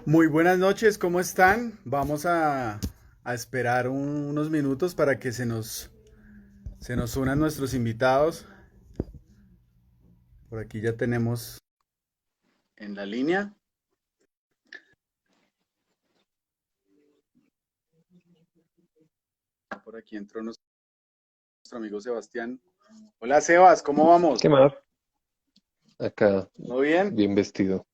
Muy buenas noches, ¿cómo están? Vamos a esperar unos minutos para que se nos unan nuestros invitados. Por aquí ya tenemos en la línea. Por aquí entró nuestro amigo Sebastián. Hola Sebas, ¿cómo vamos? ¿Qué más? Acá, ¿Todo bien? bien vestido.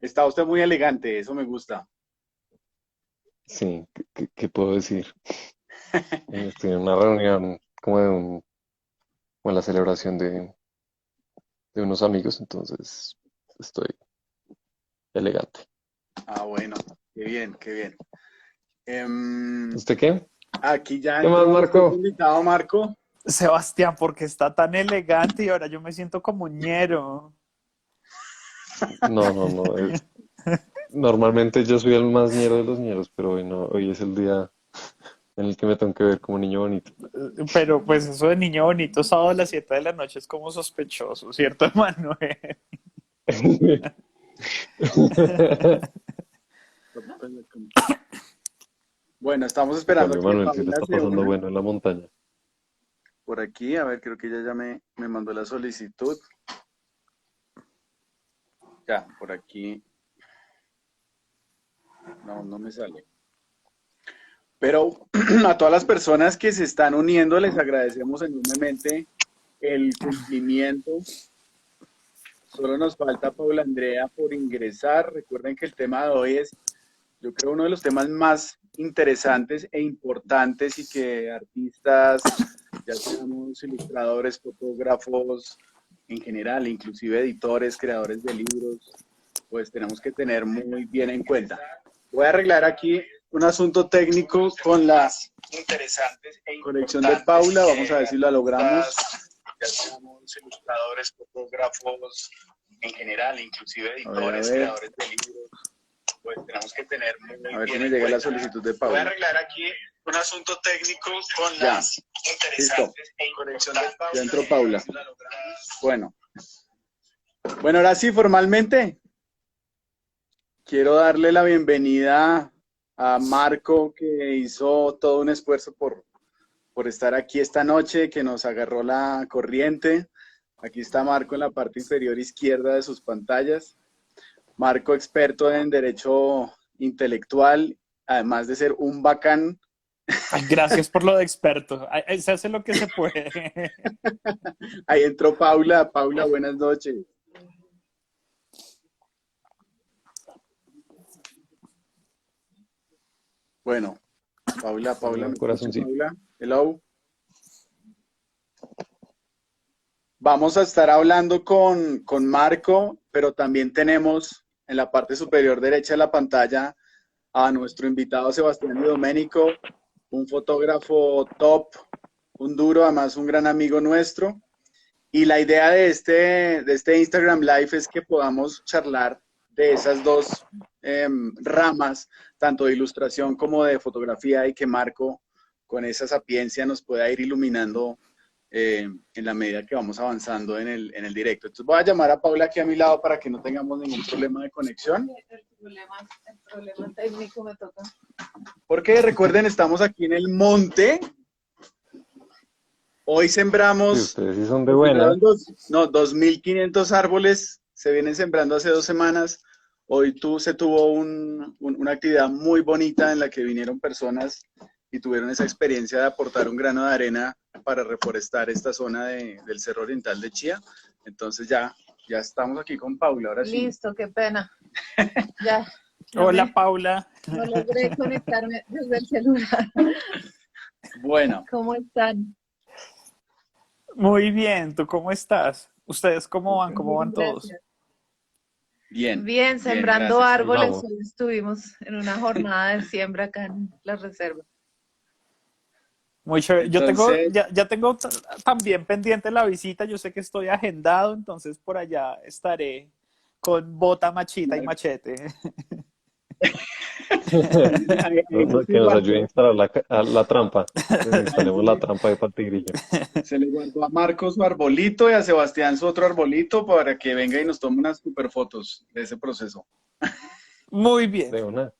Está usted muy elegante, eso me gusta. Sí, ¿qué puedo decir? Estoy en una reunión como la celebración de unos amigos, entonces estoy elegante. Ah, bueno, qué bien, qué bien. Em, ¿Usted qué? Aquí ya ¿Qué más, entró nuestro Marco? invitado Marco. Sebastián, porque está tan elegante y ahora yo me siento como ñero. No. Normalmente yo soy el más ñero de los ñeros, pero hoy no, hoy es el día en el que me tengo que ver como niño bonito. Pero pues eso de niño bonito, sábado a las 7 de la noche es como sospechoso, ¿cierto, Manuel? Bueno, estamos En esperando cambio, a que Manuel sí le Paula está se pasando una bueno en la montaña. por aquí. A ver, creo que ella ya me mandó la solicitud. Ya, por aquí. No, no me sale. Pero a todas las personas que se están uniendo, les agradecemos enormemente el cumplimiento. Solo nos falta Paula Andrea por ingresar. Recuerden que el tema de hoy es, yo creo, uno de los temas más interesantes e importantes y que artistas, ya seamos ilustradores, fotógrafos, en general, inclusive editores, creadores de libros, pues tenemos que tener muy bien en cuenta. Voy a arreglar aquí un asunto técnico con la conexión de Paula. Vamos a ver si la logramos. Ya seamos ilustradores, fotógrafos, en general, inclusive editores, creadores de libros, pues tenemos que tener muy bien. A ver si me llega la solicitud de Paula. Voy a arreglar aquí un asunto técnico con las interesantes e conexión de Paula. Ya entró Paula. Bueno, ahora sí, formalmente quiero darle la bienvenida a Marco, que hizo todo un esfuerzo por estar aquí esta noche, que nos agarró la corriente. Aquí está Marco en la parte inferior izquierda de sus pantallas. Marco, experto en derecho intelectual, además de ser un bacán. Ay, gracias por lo de experto. Ay, se hace lo que se puede. Ahí entró Paula. Paula, buenas noches. Bueno, Paula, ¿me escucha, Corazoncito. Paula? Hello. Vamos a estar hablando con Marco, pero también tenemos en la parte superior derecha de la pantalla a nuestro invitado Sebastián Di Domenico, un fotógrafo top, un duro, además un gran amigo nuestro. Y la idea de este Instagram Live es que podamos charlar de esas dos ramas, tanto de ilustración como de fotografía, y que Marco, con esa sapiencia, nos pueda ir iluminando en la medida que vamos avanzando en el directo. Entonces voy a llamar a Paula aquí a mi lado para que no tengamos ningún problema de conexión. El problema técnico me toca. Porque recuerden, estamos aquí en el monte. Hoy sembramos, Sí, ustedes sí son de buena. 2.500 árboles, se vienen sembrando hace 2 semanas. Hoy se tuvo una actividad muy bonita en la que vinieron personas y tuvieron esa experiencia de aportar un grano de arena para reforestar esta zona del Cerro Oriental de Chía. Entonces ya estamos aquí con Paula, ahora sí. Listo, qué pena. Ya. Hola, Paula. No logré conectarme desde el celular. Bueno. ¿Cómo están? Muy bien, ¿tú cómo estás? ¿Ustedes cómo van? ¿Cómo van Bien, todos? gracias. Bien. Bien, sembrando gracias. árboles. Vamos. Hoy estuvimos en una jornada de siembra acá en la reserva. Muy chévere. Entonces, Ya tengo también pendiente la visita. Yo sé que estoy agendado, entonces por allá estaré con bota, machita y machete. Que nos ayude a instalar la trampa. Entonces, instalemos la trampa de Patigrillo. Se le guardó a Marcos su arbolito y a Sebastián su otro arbolito para que venga y nos tome unas super fotos de ese proceso. Muy bien. De una.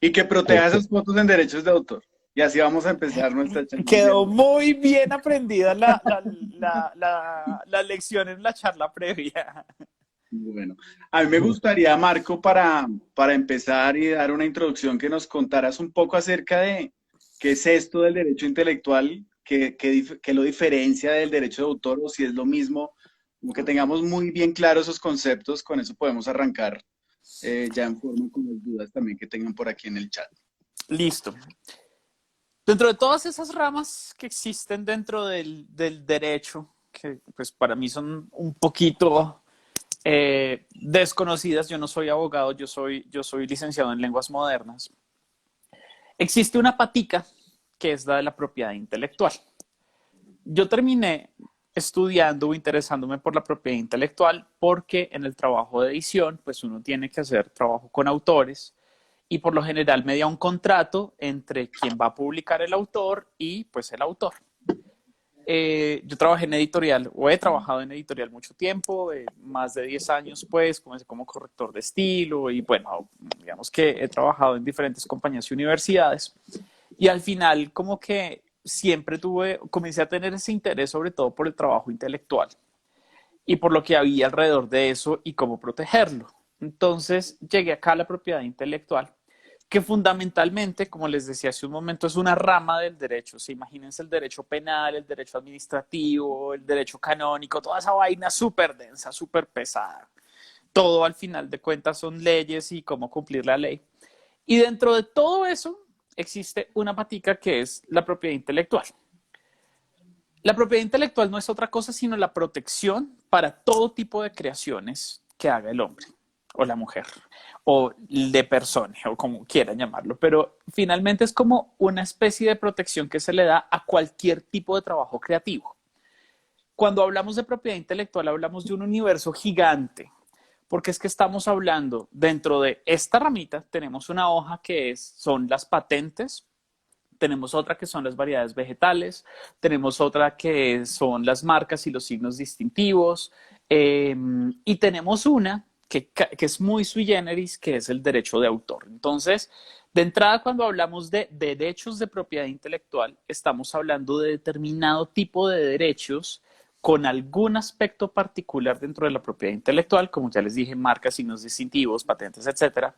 Y que proteja esas fotos en derechos de autor. Y así vamos a empezar nuestra charla. Quedó muy bien aprendida la lección en la charla previa. Bueno, a mí me gustaría, Marco, para empezar y dar una introducción, que nos contaras un poco acerca de qué es esto del derecho intelectual, qué lo diferencia del derecho de autor, o si es lo mismo, como que tengamos muy bien claros esos conceptos. Con eso podemos arrancar ya en forma con las dudas también que tengan por aquí en el chat. Listo. Dentro de todas esas ramas que existen dentro del derecho, que pues para mí son un poquito desconocidas, yo no soy abogado, yo soy licenciado en lenguas modernas, existe una patica que es la de la propiedad intelectual. Yo terminé estudiando o interesándome por la propiedad intelectual porque en el trabajo de edición, pues uno tiene que hacer trabajo con autores, y por lo general media un contrato entre quien va a publicar el autor y pues el autor. Yo trabajé en editorial, o he trabajado en editorial mucho tiempo, más de 10 años pues, comencé como corrector de estilo y bueno, digamos que he trabajado en diferentes compañías y universidades, y al final como que siempre comencé a tener ese interés sobre todo por el trabajo intelectual y por lo que había alrededor de eso y cómo protegerlo. Entonces llegué acá a la propiedad intelectual, que fundamentalmente, como les decía hace un momento, es una rama del derecho. ¿Sí? Imagínense el derecho penal, el derecho administrativo, el derecho canónico, toda esa vaina súper densa, súper pesada. Todo al final de cuentas son leyes y cómo cumplir la ley. Y dentro de todo eso existe una patica que es la propiedad intelectual. La propiedad intelectual no es otra cosa sino la protección para todo tipo de creaciones que haga el hombre o la mujer o de persona o como quieran llamarlo, pero finalmente es como una especie de protección que se le da a cualquier tipo de trabajo creativo. Cuando hablamos de propiedad intelectual hablamos de un universo gigante, porque es que estamos hablando dentro de esta ramita, tenemos una hoja que son las patentes, tenemos otra que son las variedades vegetales, tenemos otra que son las marcas y los signos distintivos, y tenemos una que es muy sui generis, que es el derecho de autor. Entonces, de entrada, cuando hablamos de derechos de propiedad intelectual, estamos hablando de determinado tipo de derechos con algún aspecto particular dentro de la propiedad intelectual, como ya les dije, marcas, signos distintivos, patentes, etcétera.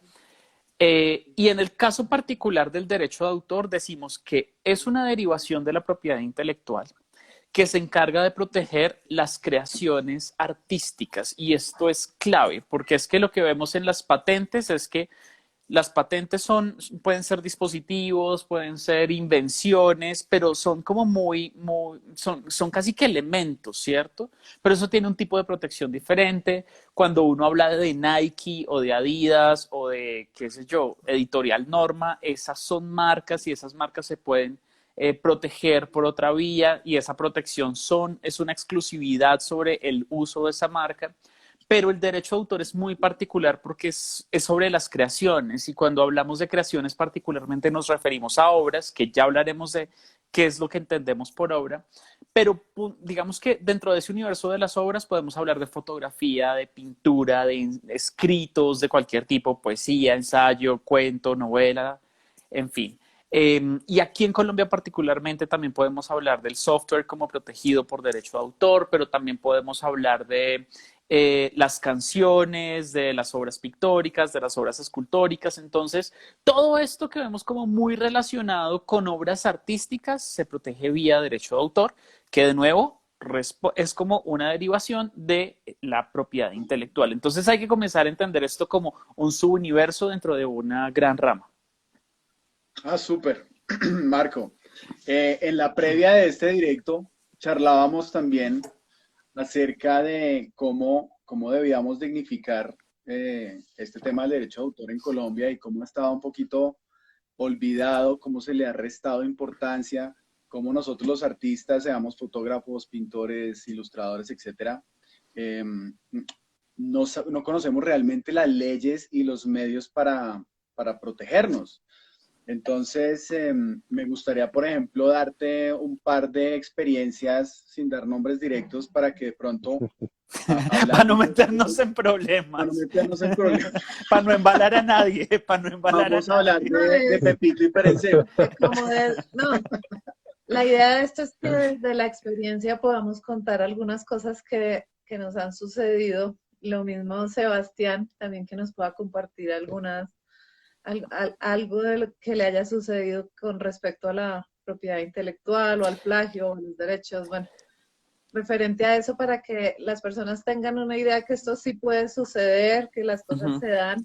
Y en el caso particular del derecho de autor decimos que es una derivación de la propiedad intelectual que se encarga de proteger las creaciones artísticas, y esto es clave porque es que lo que vemos en las patentes es que las patentes pueden ser dispositivos, pueden ser invenciones, pero son como son casi que elementos, ¿cierto? Pero eso tiene un tipo de protección diferente. Cuando uno habla de Nike o de Adidas o de, qué sé yo, Editorial Norma, esas son marcas y esas marcas se pueden proteger por otra vía, y esa protección es una exclusividad sobre el uso de esa marca. Pero el derecho de autor es muy particular porque es sobre las creaciones, y cuando hablamos de creaciones particularmente nos referimos a obras, que ya hablaremos de qué es lo que entendemos por obra, pero digamos que dentro de ese universo de las obras podemos hablar de fotografía, de pintura, de escritos de cualquier tipo, poesía, ensayo, cuento, novela, en fin. Y aquí en Colombia particularmente también podemos hablar del software como protegido por derecho de autor, pero también podemos hablar de las canciones, de las obras pictóricas, de las obras escultóricas. Entonces, todo esto que vemos como muy relacionado con obras artísticas se protege vía derecho de autor, que de nuevo es como una derivación de la propiedad intelectual. Entonces hay que comenzar a entender esto como un subuniverso dentro de una gran rama. Ah, súper. Marco, en la previa de este directo charlábamos también acerca de cómo debíamos dignificar este tema del derecho de autor en Colombia y cómo ha estado un poquito olvidado, cómo se le ha restado importancia, cómo nosotros los artistas, seamos fotógrafos, pintores, ilustradores, etcétera, no conocemos realmente las leyes y los medios para protegernos. Entonces, me gustaría, por ejemplo, darte un par de experiencias sin dar nombres directos para que de pronto Para no hablando meternos en para no problemas, meternos en problemas, para no embalar a nadie, para no embalar a vamos a hablar nadie. No, de Pepito y Perencero. no, la idea de esto es que desde la experiencia podamos contar algunas cosas que nos han sucedido. Lo mismo Sebastián, también que nos pueda compartir algo de lo que le haya sucedido con respecto a la propiedad intelectual o al plagio o a los derechos, bueno, referente a eso para que las personas tengan una idea que esto sí puede suceder, que las cosas se dan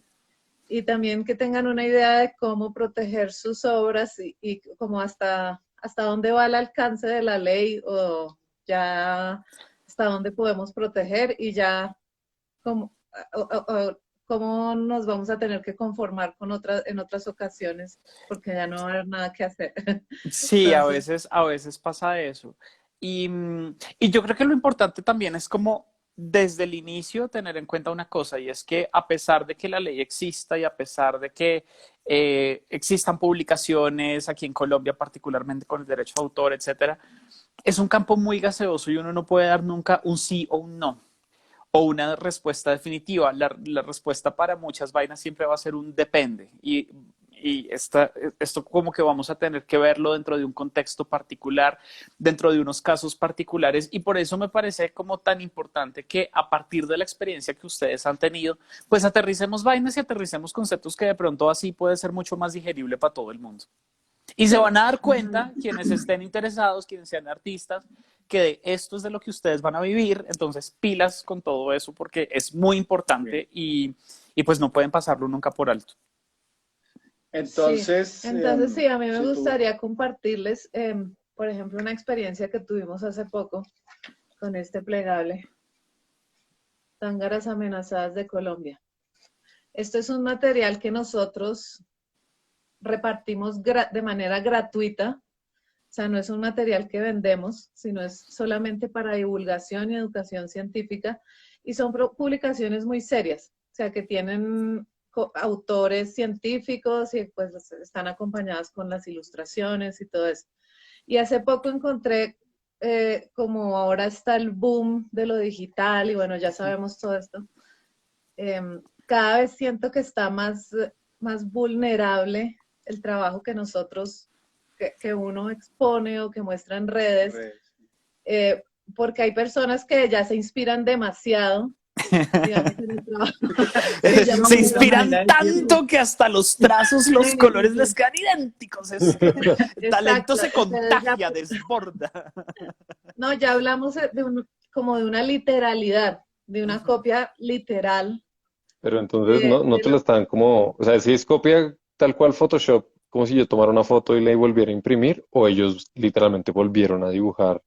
y también que tengan una idea de cómo proteger sus obras y como hasta dónde va el alcance de la ley o ya hasta dónde podemos proteger y ya cómo, cómo nos vamos a tener que conformar con en otras ocasiones porque ya no va a haber nada que hacer. Sí, Entonces, a veces pasa eso. Y yo creo que lo importante también es como desde el inicio tener en cuenta una cosa, y es que a pesar de que la ley exista y a pesar de que existan publicaciones aquí en Colombia, particularmente con el derecho de autor, etcétera, es un campo muy gaseoso y uno no puede dar nunca un sí o un no o una respuesta definitiva. La respuesta para muchas vainas siempre va a ser un depende. Esto como que vamos a tener que verlo dentro de un contexto particular, dentro de unos casos particulares. Y por eso me parece como tan importante que a partir de la experiencia que ustedes han tenido, pues aterricemos vainas y aterricemos conceptos que de pronto así puede ser mucho más digerible para todo el mundo. Y se van a dar cuenta, quienes estén interesados, quienes sean artistas, que de esto es de lo que ustedes van a vivir, entonces pilas con todo eso porque es muy importante y pues no pueden pasarlo nunca por alto. Entonces, sí, a mí me si tú, gustaría compartirles, por ejemplo, una experiencia que tuvimos hace poco con este plegable, Tángaras Amenazadas de Colombia. Esto es un material que nosotros repartimos de manera gratuita, o sea, no es un material que vendemos, sino es solamente para divulgación y educación científica, y son publicaciones muy serias, o sea, que tienen autores científicos y pues están acompañadas con las ilustraciones y todo eso. Y hace poco encontré, como ahora está el boom de lo digital y bueno, ya sabemos todo esto, cada vez siento que está más vulnerable el trabajo que nosotros, que uno expone o que muestra en redes, porque hay personas que ya se inspiran demasiado, digamos, en el trabajo. Se inspiran tanto que hasta los trazos, los colores les quedan idénticos. El talento se contagia, desborda. No, ya hablamos como de una literalidad, de una copia literal. Pero entonces no te lo están como, o sea, si es copia tal cual Photoshop, como si yo tomara una foto y la volviera a imprimir, o ellos literalmente volvieron a dibujar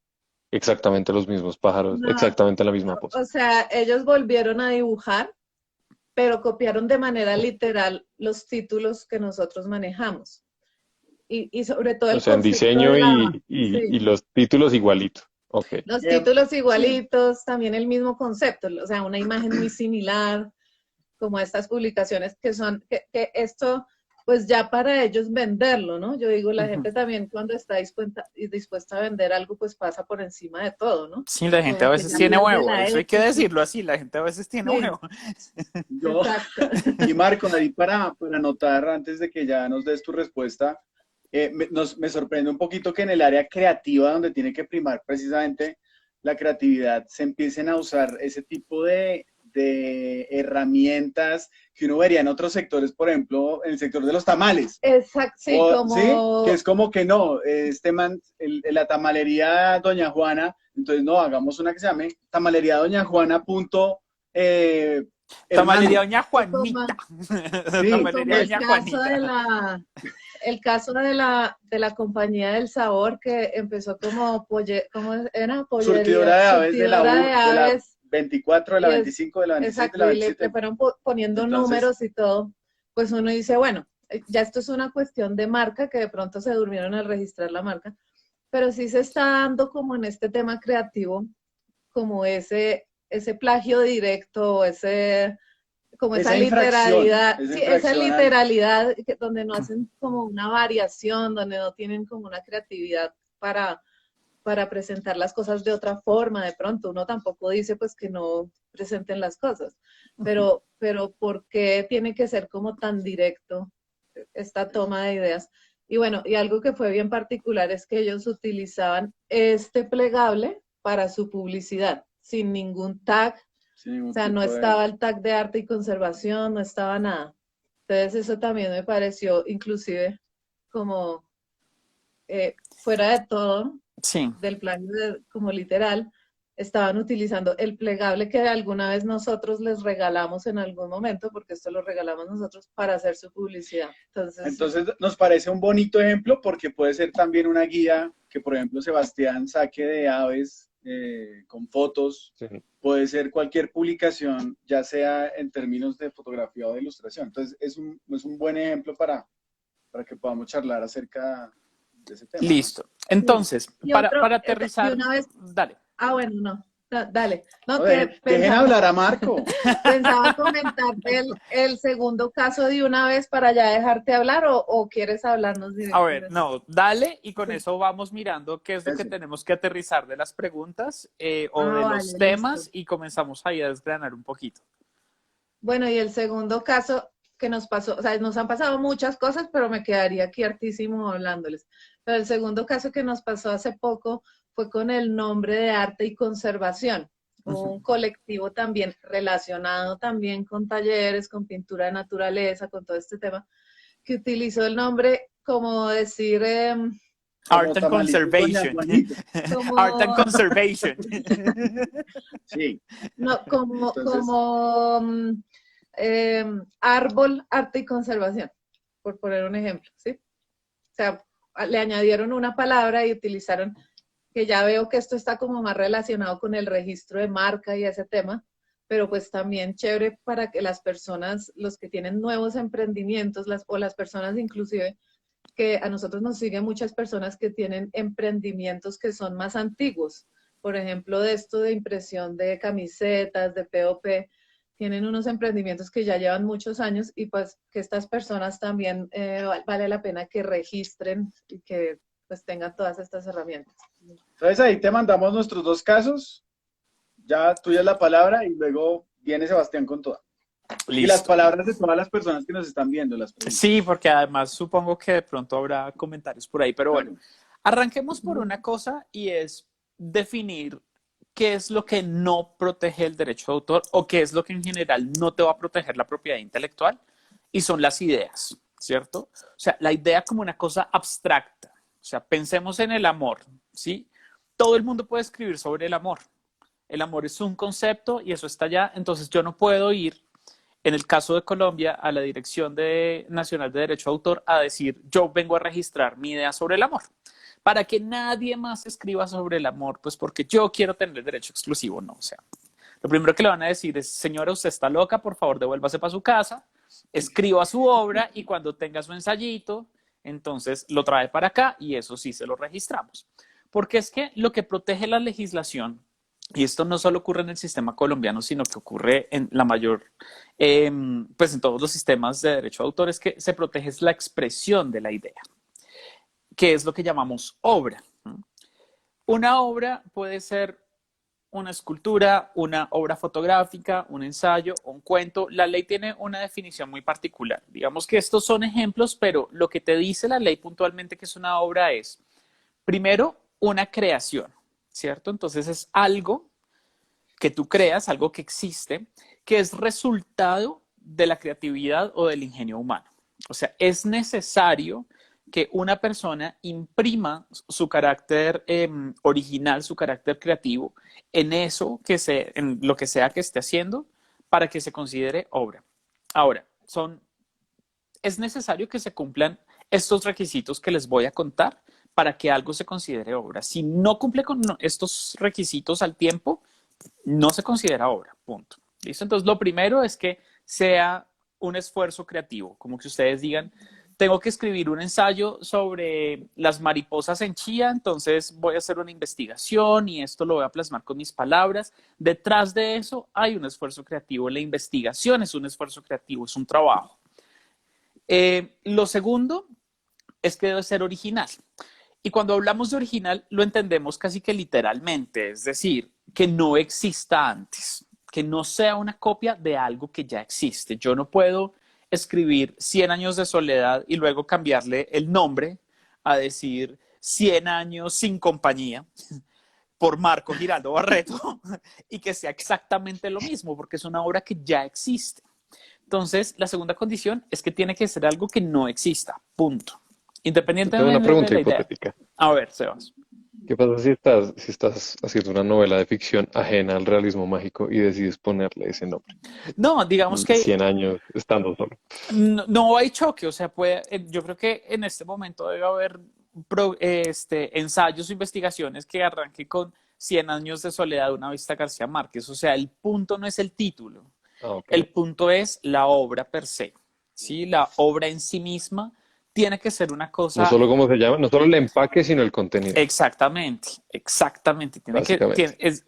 exactamente los mismos pájaros, No, exactamente la misma pose. o sea, ellos volvieron a dibujar, pero copiaron de manera literal los títulos que nosotros manejamos. Y sobre todo O el sea, en concepto diseño de y los títulos igualitos. Ok. los Bien, títulos sí. igualitos, también el mismo concepto, o sea, una imagen muy similar, como estas publicaciones que esto, pues ya para ellos venderlo, ¿no? Yo digo, la gente también cuando está dispuesta a vender algo, pues pasa por encima de todo, ¿no? Sí, la gente a Como que veces ya tiene pierde huevo, la eso hay que ética. decirlo así, la gente a veces tiene Sí. huevo. Yo, Exacto. y Marco, ahí para anotar, antes de que ya nos des tu respuesta, me sorprende un poquito que en el área creativa, donde tiene que primar precisamente la creatividad, se empiecen a usar ese tipo de herramientas que uno vería en otros sectores, por ejemplo, en el sector de los tamales. Exacto, sí, ¿Sí? como... Que es como que no, la tamalería Doña Juana, entonces no, hagamos una que se llame tamalería Doña Juana punto, Tamalería hermano. Doña Juanita. Sí, Tamalería Doña Juanita. El caso de la compañía del sabor que empezó como ¿cómo era? surtidora Pollería, de aves de la surtidora de de la aves. 24, de la Y 25, de la 26, de exacto, la y le 27. fueron poniendo Entonces, números y todo. Pues uno dice, bueno, ya esto es una cuestión de marca, que de pronto se durmieron al registrar la marca, pero sí se está dando como en este tema creativo, como ese plagio directo, como esa infracción, literalidad, esa sí, esa infracción literalidad donde no hacen como una variación, donde no tienen como una creatividad para presentar las cosas de otra forma. De pronto uno tampoco dice pues que no presenten las cosas, pero ¿por qué tiene que ser como tan directo esta toma de ideas? Y bueno, y algo que fue bien particular es que ellos utilizaban este plegable para su publicidad, sin ningún tag, sin o ningún sea, no tipo de... estaba el tag de arte y conservación, no estaba nada. Entonces eso también me pareció inclusive como fuera de todo, Sí. del plano como literal, estaban utilizando el plegable que alguna vez nosotros les regalamos en algún momento, porque esto lo regalamos nosotros para hacer su publicidad. Entonces nos parece un bonito ejemplo porque puede ser también una guía que, por ejemplo, Sebastián saque de aves con fotos, Sí. puede ser cualquier publicación, ya sea en términos de fotografía o de ilustración. Entonces es un buen ejemplo para que podamos charlar acerca de ese tema, ¿no? Listo. Entonces, y otro, para de aterrizar, una vez, dale. bueno, no, dale. No, No, que dejen hablar a Marco. pensaba comentarte el segundo caso de una vez para ya dejarte hablar o quieres hablarnos A directo. ver, no, dale y con Sí. eso vamos mirando qué es lo que Eso. tenemos que aterrizar de las preguntas o de los Vale, listo. temas y comenzamos ahí a desgranar un poquito. Bueno, y el segundo caso que nos pasó, o sea, nos han pasado muchas cosas, pero me quedaría aquí hartísimo hablándoles. Pero el segundo caso que nos pasó hace poco fue con el nombre de arte y conservación, un colectivo también relacionado también con talleres, con pintura de naturaleza, con todo este tema, que utilizó el nombre como decir, Art Como and Tamalitos Doña Conservation. Juanita. Art and como, Conservation. Sí. no, Entonces, árbol, arte y conservación, por poner un ejemplo, ¿sí? O sea, le añadieron una palabra y utilizaron, que ya veo que esto está como más relacionado con el registro de marca y ese tema, pero pues también chévere para que las personas, los que tienen nuevos emprendimientos, o las personas inclusive, que a nosotros nos siguen muchas personas que tienen emprendimientos que son más antiguos. Por ejemplo, de esto de impresión de camisetas, de POP, tienen unos emprendimientos que ya llevan muchos años y pues que estas personas también vale la pena que registren y que pues tengan todas estas herramientas. entonces ahí te mandamos nuestros dos casos. Ya tuya es la palabra y luego viene Sebastián con toda. Y las Listo. palabras de todas las personas que nos están viendo, las preguntas. Sí, porque además supongo que de pronto habrá comentarios por ahí, pero bueno, Claro. arranquemos por una cosa y es definir qué es lo que no protege el derecho de autor o qué es lo que en general no te va a proteger la propiedad intelectual y son las ideas, ¿cierto? O sea, la idea como una cosa abstracta. O sea, pensemos en el amor, ¿sí? Todo el mundo puede escribir sobre el amor. El amor es un concepto y eso está allá, entonces yo no puedo ir en el caso de Colombia, a la Dirección Nacional de Derecho de Autor a decir, yo vengo a registrar mi idea sobre el amor, para que nadie más escriba sobre el amor, pues porque yo quiero tener el derecho exclusivo, no, o sea, lo primero que le van a decir es, señora, usted está loca, por favor, devuélvase para su casa, escriba su obra y cuando tenga su ensayito, entonces lo trae para acá y eso sí se lo registramos. Porque es que lo que protege la legislación, y esto no solo ocurre en el sistema colombiano, sino que ocurre en la mayor, pues en todos los sistemas de derecho de autor, es que se protege la expresión de la idea, que es lo que llamamos obra. Una obra puede ser una escultura, una obra fotográfica, un ensayo, un cuento. La ley tiene una definición muy particular. Digamos que estos son ejemplos, pero lo que te dice la ley puntualmente que es una obra es, primero, una creación, ¿cierto? Entonces es algo que tú creas, algo que existe, que es resultado de la creatividad o del ingenio humano. O sea, es necesario que una persona imprima su carácter original, su carácter creativo, en eso en lo que sea que esté haciendo, para que se considere obra. Ahora, es necesario que se cumplan estos requisitos que les voy a contar para que algo se considere obra. Si no cumple con estos requisitos al tiempo, no se considera obra, punto. ¿Listo? Entonces, lo primero es que sea un esfuerzo creativo, como que ustedes digan, tengo que escribir un ensayo sobre las mariposas en Chía, entonces voy a hacer una investigación y esto lo voy a plasmar con mis palabras. Detrás de eso hay un esfuerzo creativo. La investigación es un esfuerzo creativo, es un trabajo. Lo segundo es que debe ser original. Y cuando hablamos de original, lo entendemos casi que literalmente, es decir, que no exista antes, que no sea una copia de algo que ya existe. Yo no puedo escribir 100 años de soledad y luego cambiarle el nombre a decir 100 años sin compañía por Marco Giraldo Barreto y que sea exactamente lo mismo, porque es una obra que ya existe. Entonces, la segunda condición es que tiene que ser algo que no exista, punto. Tengo Independientemente una de pregunta la idea. hipotética. A ver, Sebas. ¿Qué pasa si estás haciendo una novela de ficción ajena al realismo mágico y decides ponerle ese nombre? No, digamos que 100 años estando solo. no hay choque, o sea, yo creo que en este momento debe haber ensayos o investigaciones que arranquen con 100 años de soledad de una vista García Márquez. O sea, el punto no es el título, el punto es la obra per se, ¿sí? La obra en sí misma tiene que ser una cosa... No solo cómo se llama, no solo el empaque, sino el contenido. Exactamente.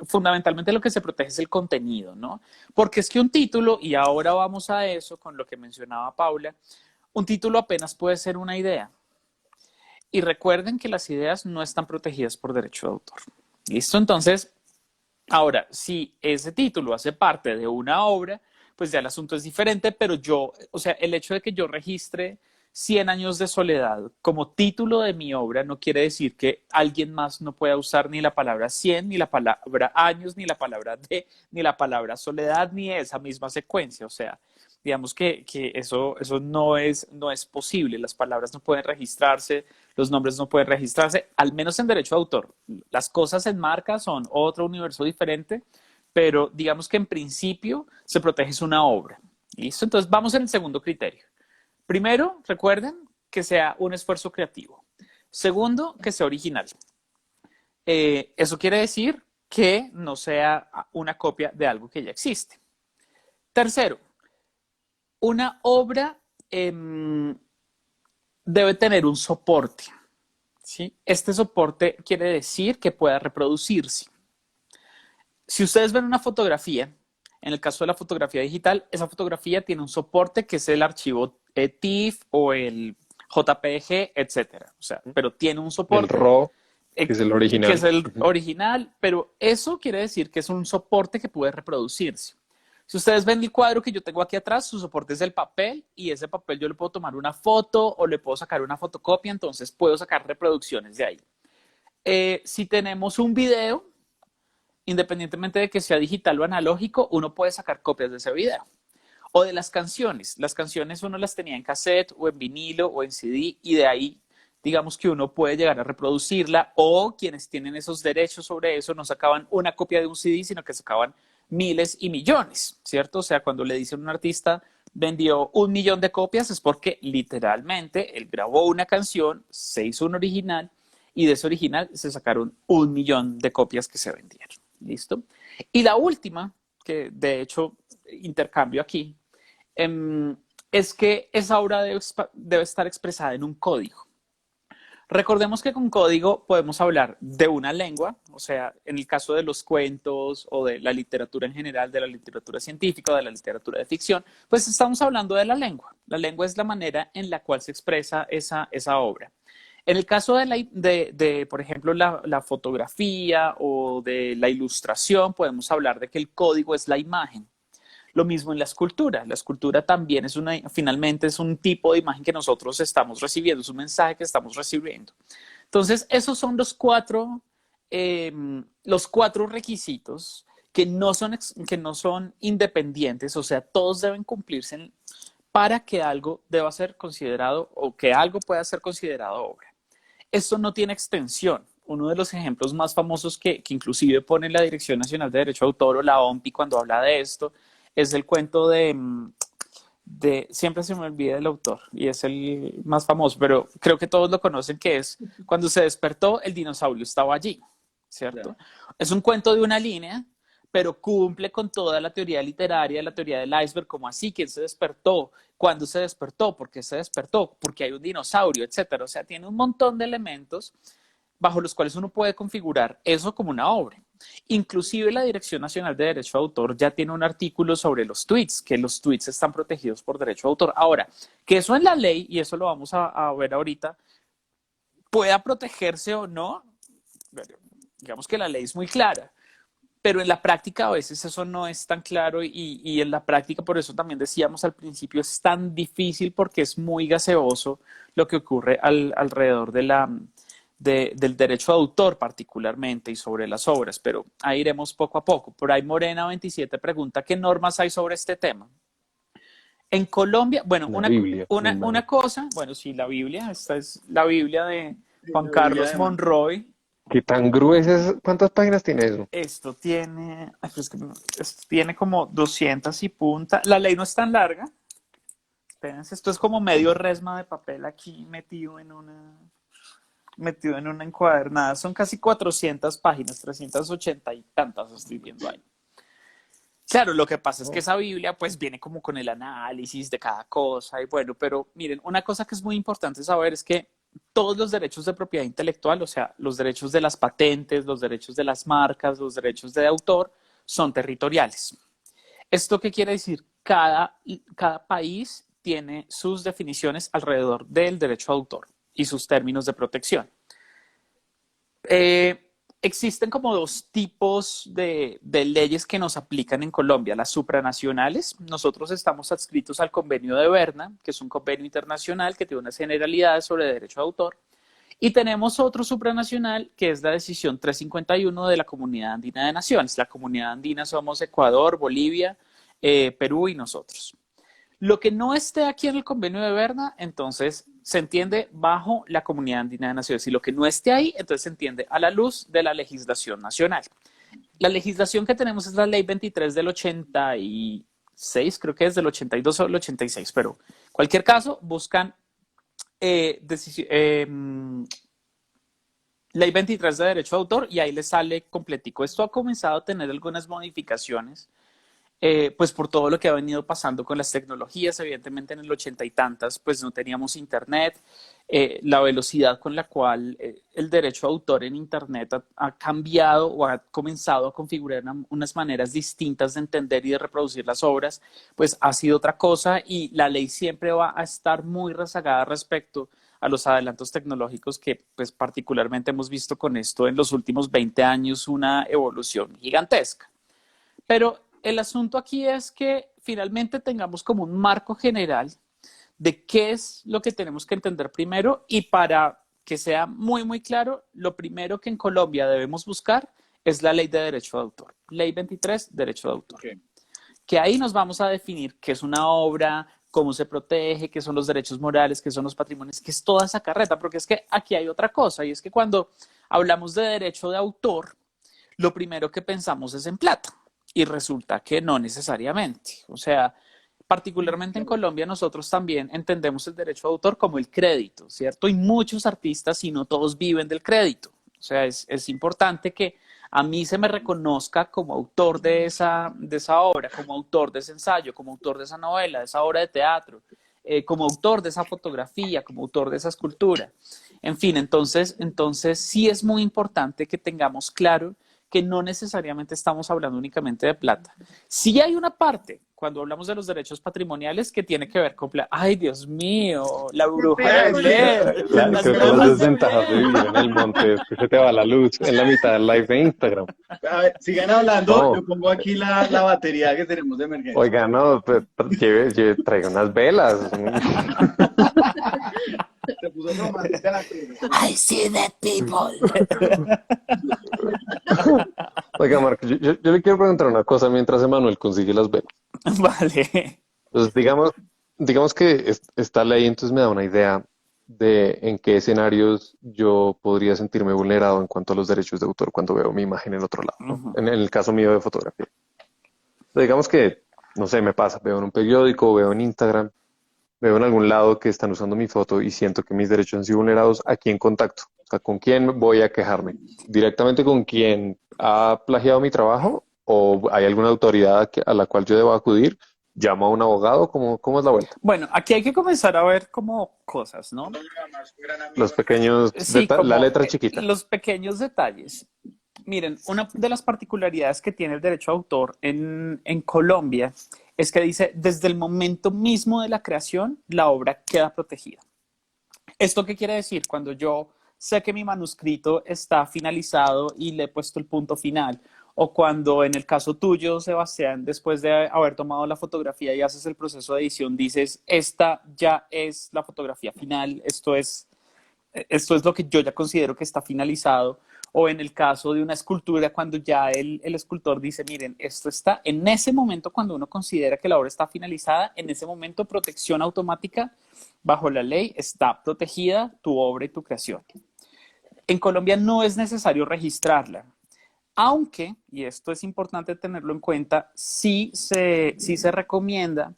Fundamentalmente lo que se protege es el contenido, ¿no? Porque es que un título, y ahora vamos a eso con lo que mencionaba Paula, un título apenas puede ser una idea. Y recuerden que las ideas no están protegidas por derecho de autor. ¿Listo? Entonces, ahora, si ese título hace parte de una obra, pues ya el asunto es diferente, pero el hecho de que yo registre 100 años de soledad como título de mi obra no quiere decir que alguien más no pueda usar ni la palabra 100, ni la palabra años, ni la palabra ni la palabra soledad, ni esa misma secuencia. O sea, digamos que eso no es posible. Las palabras no pueden registrarse, los nombres no pueden registrarse, al menos en derecho de autor. Las cosas en marca son otro universo diferente, pero digamos que en principio se protege una obra. ¿Listo? Entonces vamos en el segundo criterio. Primero, recuerden que sea un esfuerzo creativo. Segundo, que sea original. Eso quiere decir que no sea una copia de algo que ya existe. Tercero, una obra debe tener un soporte, ¿sí? Este soporte quiere decir que pueda reproducirse. Si ustedes ven una fotografía, en el caso de la fotografía digital, esa fotografía tiene un soporte que es el archivo TIFF o el JPG, etcétera. O sea, pero tiene un soporte. El RAW, que es el original. Que es el original, pero eso quiere decir que es un soporte que puede reproducirse. Si ustedes ven el cuadro que yo tengo aquí atrás, su soporte es el papel y ese papel yo le puedo tomar una foto o le puedo sacar una fotocopia, entonces puedo sacar reproducciones de ahí. Si tenemos un video, independientemente de que sea digital o analógico, uno puede sacar copias de ese video. O de las canciones. Las canciones uno las tenía en cassette o en vinilo o en CD y de ahí, digamos que uno puede llegar a reproducirla o quienes tienen esos derechos sobre eso no sacaban una copia de un CD, sino que sacaban miles y millones, ¿cierto? O sea, cuando le dicen a un artista vendió 1 millón de copias es porque literalmente él grabó una canción, se hizo un original y de ese original se sacaron 1 millón de copias que se vendieron. ¿Listo? Y la última, que de hecho intercambio aquí, es que esa obra debe estar expresada en un código. Recordemos que con código podemos hablar de una lengua, o sea, en el caso de los cuentos o de la literatura en general, de la literatura científica o de la literatura de ficción, pues estamos hablando de la lengua. La lengua es la manera en la cual se expresa esa obra. En el caso por ejemplo, la fotografía o de la ilustración, podemos hablar de que el código es la imagen. Lo mismo en la escultura. La escultura también finalmente es un tipo de imagen que nosotros estamos recibiendo, es un mensaje que estamos recibiendo. Entonces, esos son los cuatro requisitos que no son independientes, o sea, todos deben cumplirse para que algo deba ser considerado o que algo pueda ser considerado obra. Esto no tiene extensión. Uno de los ejemplos más famosos que inclusive pone la Dirección Nacional de Derecho de Autor o la OMPI cuando habla de esto es el cuento siempre se me olvida el autor y es el más famoso, pero creo que todos lo conocen, que es cuando se despertó el dinosaurio estaba allí, ¿cierto? Claro. Es un cuento de una línea, pero cumple con toda la teoría literaria, la teoría del iceberg, como así, quién se despertó, cuándo se despertó, por qué se despertó, porque hay un dinosaurio, etcétera. O sea, tiene un montón de elementos bajo los cuales uno puede configurar eso como una obra. Inclusive la Dirección Nacional de Derecho de Autor ya tiene un artículo sobre los tweets, que los tweets están protegidos por derecho de autor. Ahora, que eso en la ley, y eso lo vamos a ver ahorita, pueda protegerse o no, digamos que la ley es muy clara, pero en la práctica a veces eso no es tan claro y en la práctica, por eso también decíamos al principio, es tan difícil porque es muy gaseoso lo que ocurre alrededor del derecho de autor particularmente y sobre las obras, pero ahí iremos poco a poco. Por ahí Morena 27 pregunta, ¿qué normas hay sobre este tema? En Colombia, bueno, una cosa, bueno, sí, la Biblia, esta es la Biblia de Juan Carlos Monroy. ¿Qué tan gruesas? ¿Cuántas páginas tiene eso? Esto tiene como 200 y punta. La ley no es tan larga. Espérense, esto es como medio resma de papel aquí metido en una encuadernada. Son casi 400 páginas, 380 y tantas estoy viendo ahí. Claro, lo que pasa es que esa Biblia pues viene como con el análisis de cada cosa y bueno, pero miren, una cosa que es muy importante saber es que todos los derechos de propiedad intelectual, o sea, los derechos de las patentes, los derechos de las marcas, los derechos de autor, son territoriales. ¿Esto qué quiere decir? Cada país tiene sus definiciones alrededor del derecho de autor y sus términos de protección. Existen como dos tipos de leyes que nos aplican en Colombia, las supranacionales. Nosotros estamos adscritos al convenio de Berna, que es un convenio internacional que tiene unas generalidades sobre derecho de autor. Y tenemos otro supranacional que es la decisión 351 de la Comunidad Andina de Naciones. La Comunidad Andina somos Ecuador, Bolivia, Perú y nosotros. Lo que no esté aquí en el convenio de Berna, entonces se entiende bajo la Comunidad Andina de Naciones. Y lo que no esté ahí, entonces se entiende a la luz de la legislación nacional. La legislación que tenemos es la Ley 23 del 86, creo que es del 82 o del 86, pero en cualquier caso, buscan Ley 23 de Derecho de Autor y ahí les sale completico. Esto ha comenzado a tener algunas modificaciones pues por todo lo que ha venido pasando con las tecnologías. Evidentemente en el 80 y tantas pues no teníamos internet, la velocidad con la cual el derecho de autor en internet ha cambiado o ha comenzado a configurar unas maneras distintas de entender y de reproducir las obras, pues ha sido otra cosa y la ley siempre va a estar muy rezagada respecto a los adelantos tecnológicos que pues particularmente hemos visto con esto en los últimos 20 años una evolución gigantesca. Pero el asunto aquí es que finalmente tengamos como un marco general de qué es lo que tenemos que entender primero y para que sea muy, muy claro, lo primero que en Colombia debemos buscar es la ley de derecho de autor. Ley 23, derecho de autor. Okay. Que ahí nos vamos a definir qué es una obra, cómo se protege, qué son los derechos morales, qué son los patrimonios, qué es toda esa carreta, porque es que aquí hay otra cosa y es que cuando hablamos de derecho de autor, lo primero que pensamos es en plata. Y resulta que no necesariamente. O sea, particularmente en Colombia nosotros también entendemos el derecho de autor como el crédito, ¿cierto? Y muchos artistas, y no todos viven del crédito. O sea, es importante que a mí se me reconozca como autor de esa obra, como autor de ese ensayo, como autor de esa novela, de esa obra de teatro, como autor de esa fotografía, como autor de esa escultura. En fin, entonces sí es muy importante que tengamos claro que no necesariamente estamos hablando únicamente de plata. Sí hay una parte, cuando hablamos de los derechos patrimoniales, que tiene que ver con plata. ¡Ay, Dios mío! La bruja de Blair. Creo que las desventajas de vivir en el monte es que se te va la luz en la mitad del live de Instagram. A ver, sigan hablando, no. Yo pongo aquí la batería que tenemos de emergencia. Oiga, no, traiga unas velas. Se puso romántica la cosa. I see that people. Oiga, Marco, yo le quiero preguntar una cosa mientras Emanuel consigue las velas. Vale. Entonces, digamos que esta ley entonces me da una idea de en qué escenarios yo podría sentirme vulnerado en cuanto a los derechos de autor cuando veo mi imagen en otro lado, ¿no? En el caso mío de fotografía. Entonces, digamos que, no sé, me pasa, veo en un periódico, veo en Instagram, veo en algún lado que están usando mi foto y siento que mis derechos han sido vulnerados. ¿A quién contacto? O sea, ¿con quién voy a quejarme? ¿Directamente con quien ha plagiado mi trabajo o hay alguna autoridad a la cual yo debo acudir, llamo a un abogado, ¿cómo es la vuelta? Bueno, aquí hay que comenzar a ver como cosas, ¿no? Los pequeños, Sí, la como letra chiquita. los pequeños detalles. Miren, una de las particularidades que tiene el derecho de autor en Colombia es que dice, desde el momento mismo de la creación, la obra queda protegida. ¿Esto qué quiere decir? Cuando yo sé que mi manuscrito está finalizado y le he puesto el punto final, o cuando en el caso tuyo, Sebastián, después de haber tomado la fotografía y haces el proceso de edición, dices, esta ya es la fotografía final, esto es lo que yo ya considero que está finalizado, o en el caso de una escultura, cuando ya el escultor dice, miren, esto está en ese momento, cuando uno considera que la obra está finalizada, en ese momento protección automática bajo la ley está protegida tu obra y tu creación. En Colombia no es necesario registrarla, aunque, y esto es importante tenerlo en cuenta, sí se recomienda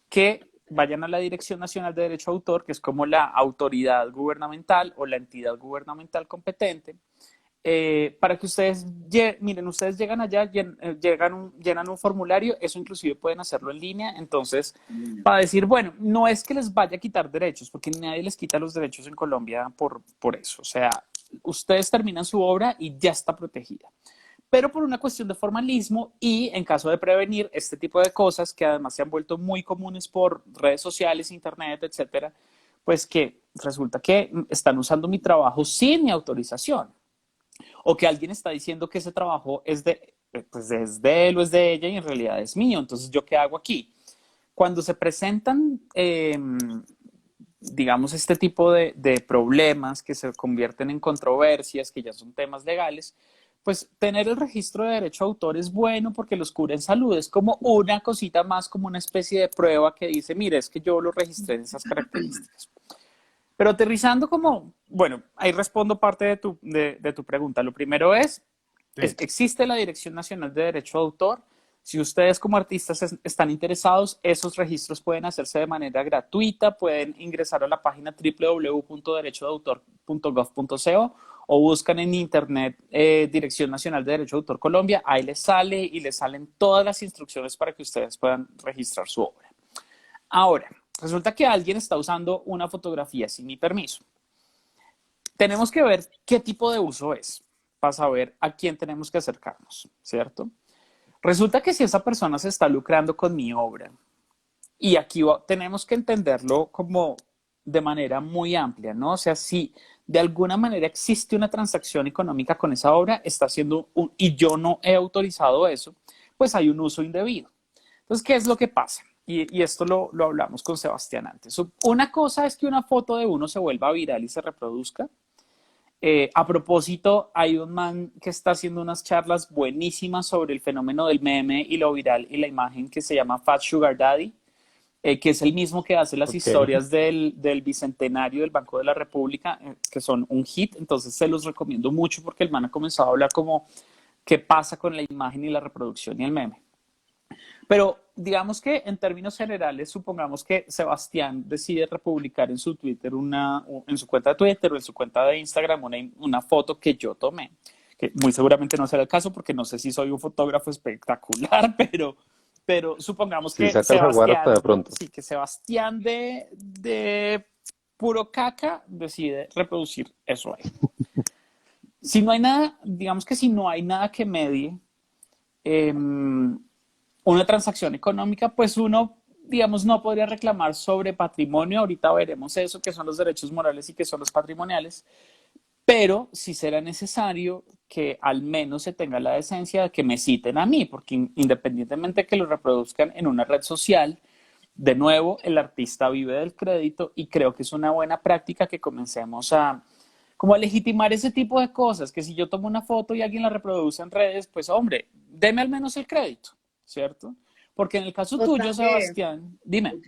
que vayan a la Dirección Nacional de Derecho de Autor, que es como la autoridad gubernamental o la entidad gubernamental competente, para que ustedes, miren, ustedes llegan allá, llenan un formulario, eso inclusive pueden hacerlo en línea, entonces, para decir, bueno, no es que les vaya a quitar derechos, porque nadie les quita los derechos en Colombia por eso, o sea, ustedes terminan su obra y ya está protegida. Pero por una cuestión de formalismo y en caso de prevenir este tipo de cosas que además se han vuelto muy comunes por redes sociales, internet, etcétera, pues que resulta que están usando mi trabajo sin mi autorización o que alguien está diciendo que ese trabajo pues es de él o es de ella y en realidad es mío. Entonces, ¿yo qué hago aquí? Cuando se presentan, digamos, este tipo de problemas que se convierten en controversias, que ya son temas legales, pues tener el registro de derecho a autor es bueno porque los cura en salud. Es como una cosita más, como una especie de prueba que dice, mire, es que yo lo registré en esas características. Pero aterrizando como, bueno, ahí respondo parte de tu pregunta. Lo primero existe la Dirección Nacional de Derecho de Autor. Si ustedes como artistas están interesados, esos registros pueden hacerse de manera gratuita. Pueden ingresar a la página www.derechodeautor.gov.co o buscan en internet Dirección Nacional de Derecho de Autor Colombia. Ahí les sale y les salen todas las instrucciones para que ustedes puedan registrar su obra. Ahora, resulta que alguien está usando una fotografía sin mi permiso. Tenemos que ver qué tipo de uso es para saber a quién tenemos que acercarnos, ¿cierto? Resulta que si esa persona se está lucrando con mi obra, y aquí tenemos que entenderlo como de manera muy amplia, ¿no? O sea, si de alguna manera existe una transacción económica con esa obra, está haciendo y yo no he autorizado eso, pues hay un uso indebido. Entonces, ¿qué es lo que pasa? Y esto lo hablamos con Sebastián antes. Una cosa es que una foto de uno se vuelva viral y se reproduzca. A propósito, hay un man que está haciendo unas charlas buenísimas sobre el fenómeno del meme y lo viral y la imagen que se llama Fat Sugar Daddy, que es el mismo que hace las historias del bicentenario del Banco de la República, que son un hit. Entonces se los recomiendo mucho porque el man ha comenzado a hablar como qué pasa con la imagen y la reproducción y el meme. Pero digamos que en términos generales, supongamos que Sebastián decide republicar en su Twitter, en su cuenta de Twitter o en su cuenta de Instagram una foto que yo tomé, que muy seguramente no será el caso porque no sé si soy un fotógrafo espectacular, pero supongamos Si que saca el jaguar hasta de pronto. sí, que Sebastián de puro caca decide reproducir eso ahí. Si no hay nada, digamos que si no hay nada que medie, una transacción económica, pues uno, digamos, no podría reclamar sobre patrimonio. Ahorita veremos eso, que son los derechos morales y que son los patrimoniales, pero sí será necesario que al menos se tenga la decencia de que me citen a mí, porque independientemente de que lo reproduzcan en una red social, de nuevo, el artista vive del crédito y creo que es una buena práctica que comencemos como a legitimar ese tipo de cosas, que si yo tomo una foto y alguien la reproduce en redes, pues hombre, deme al menos el crédito, ¿cierto? Porque en el caso tuyo, Sebastián, dime.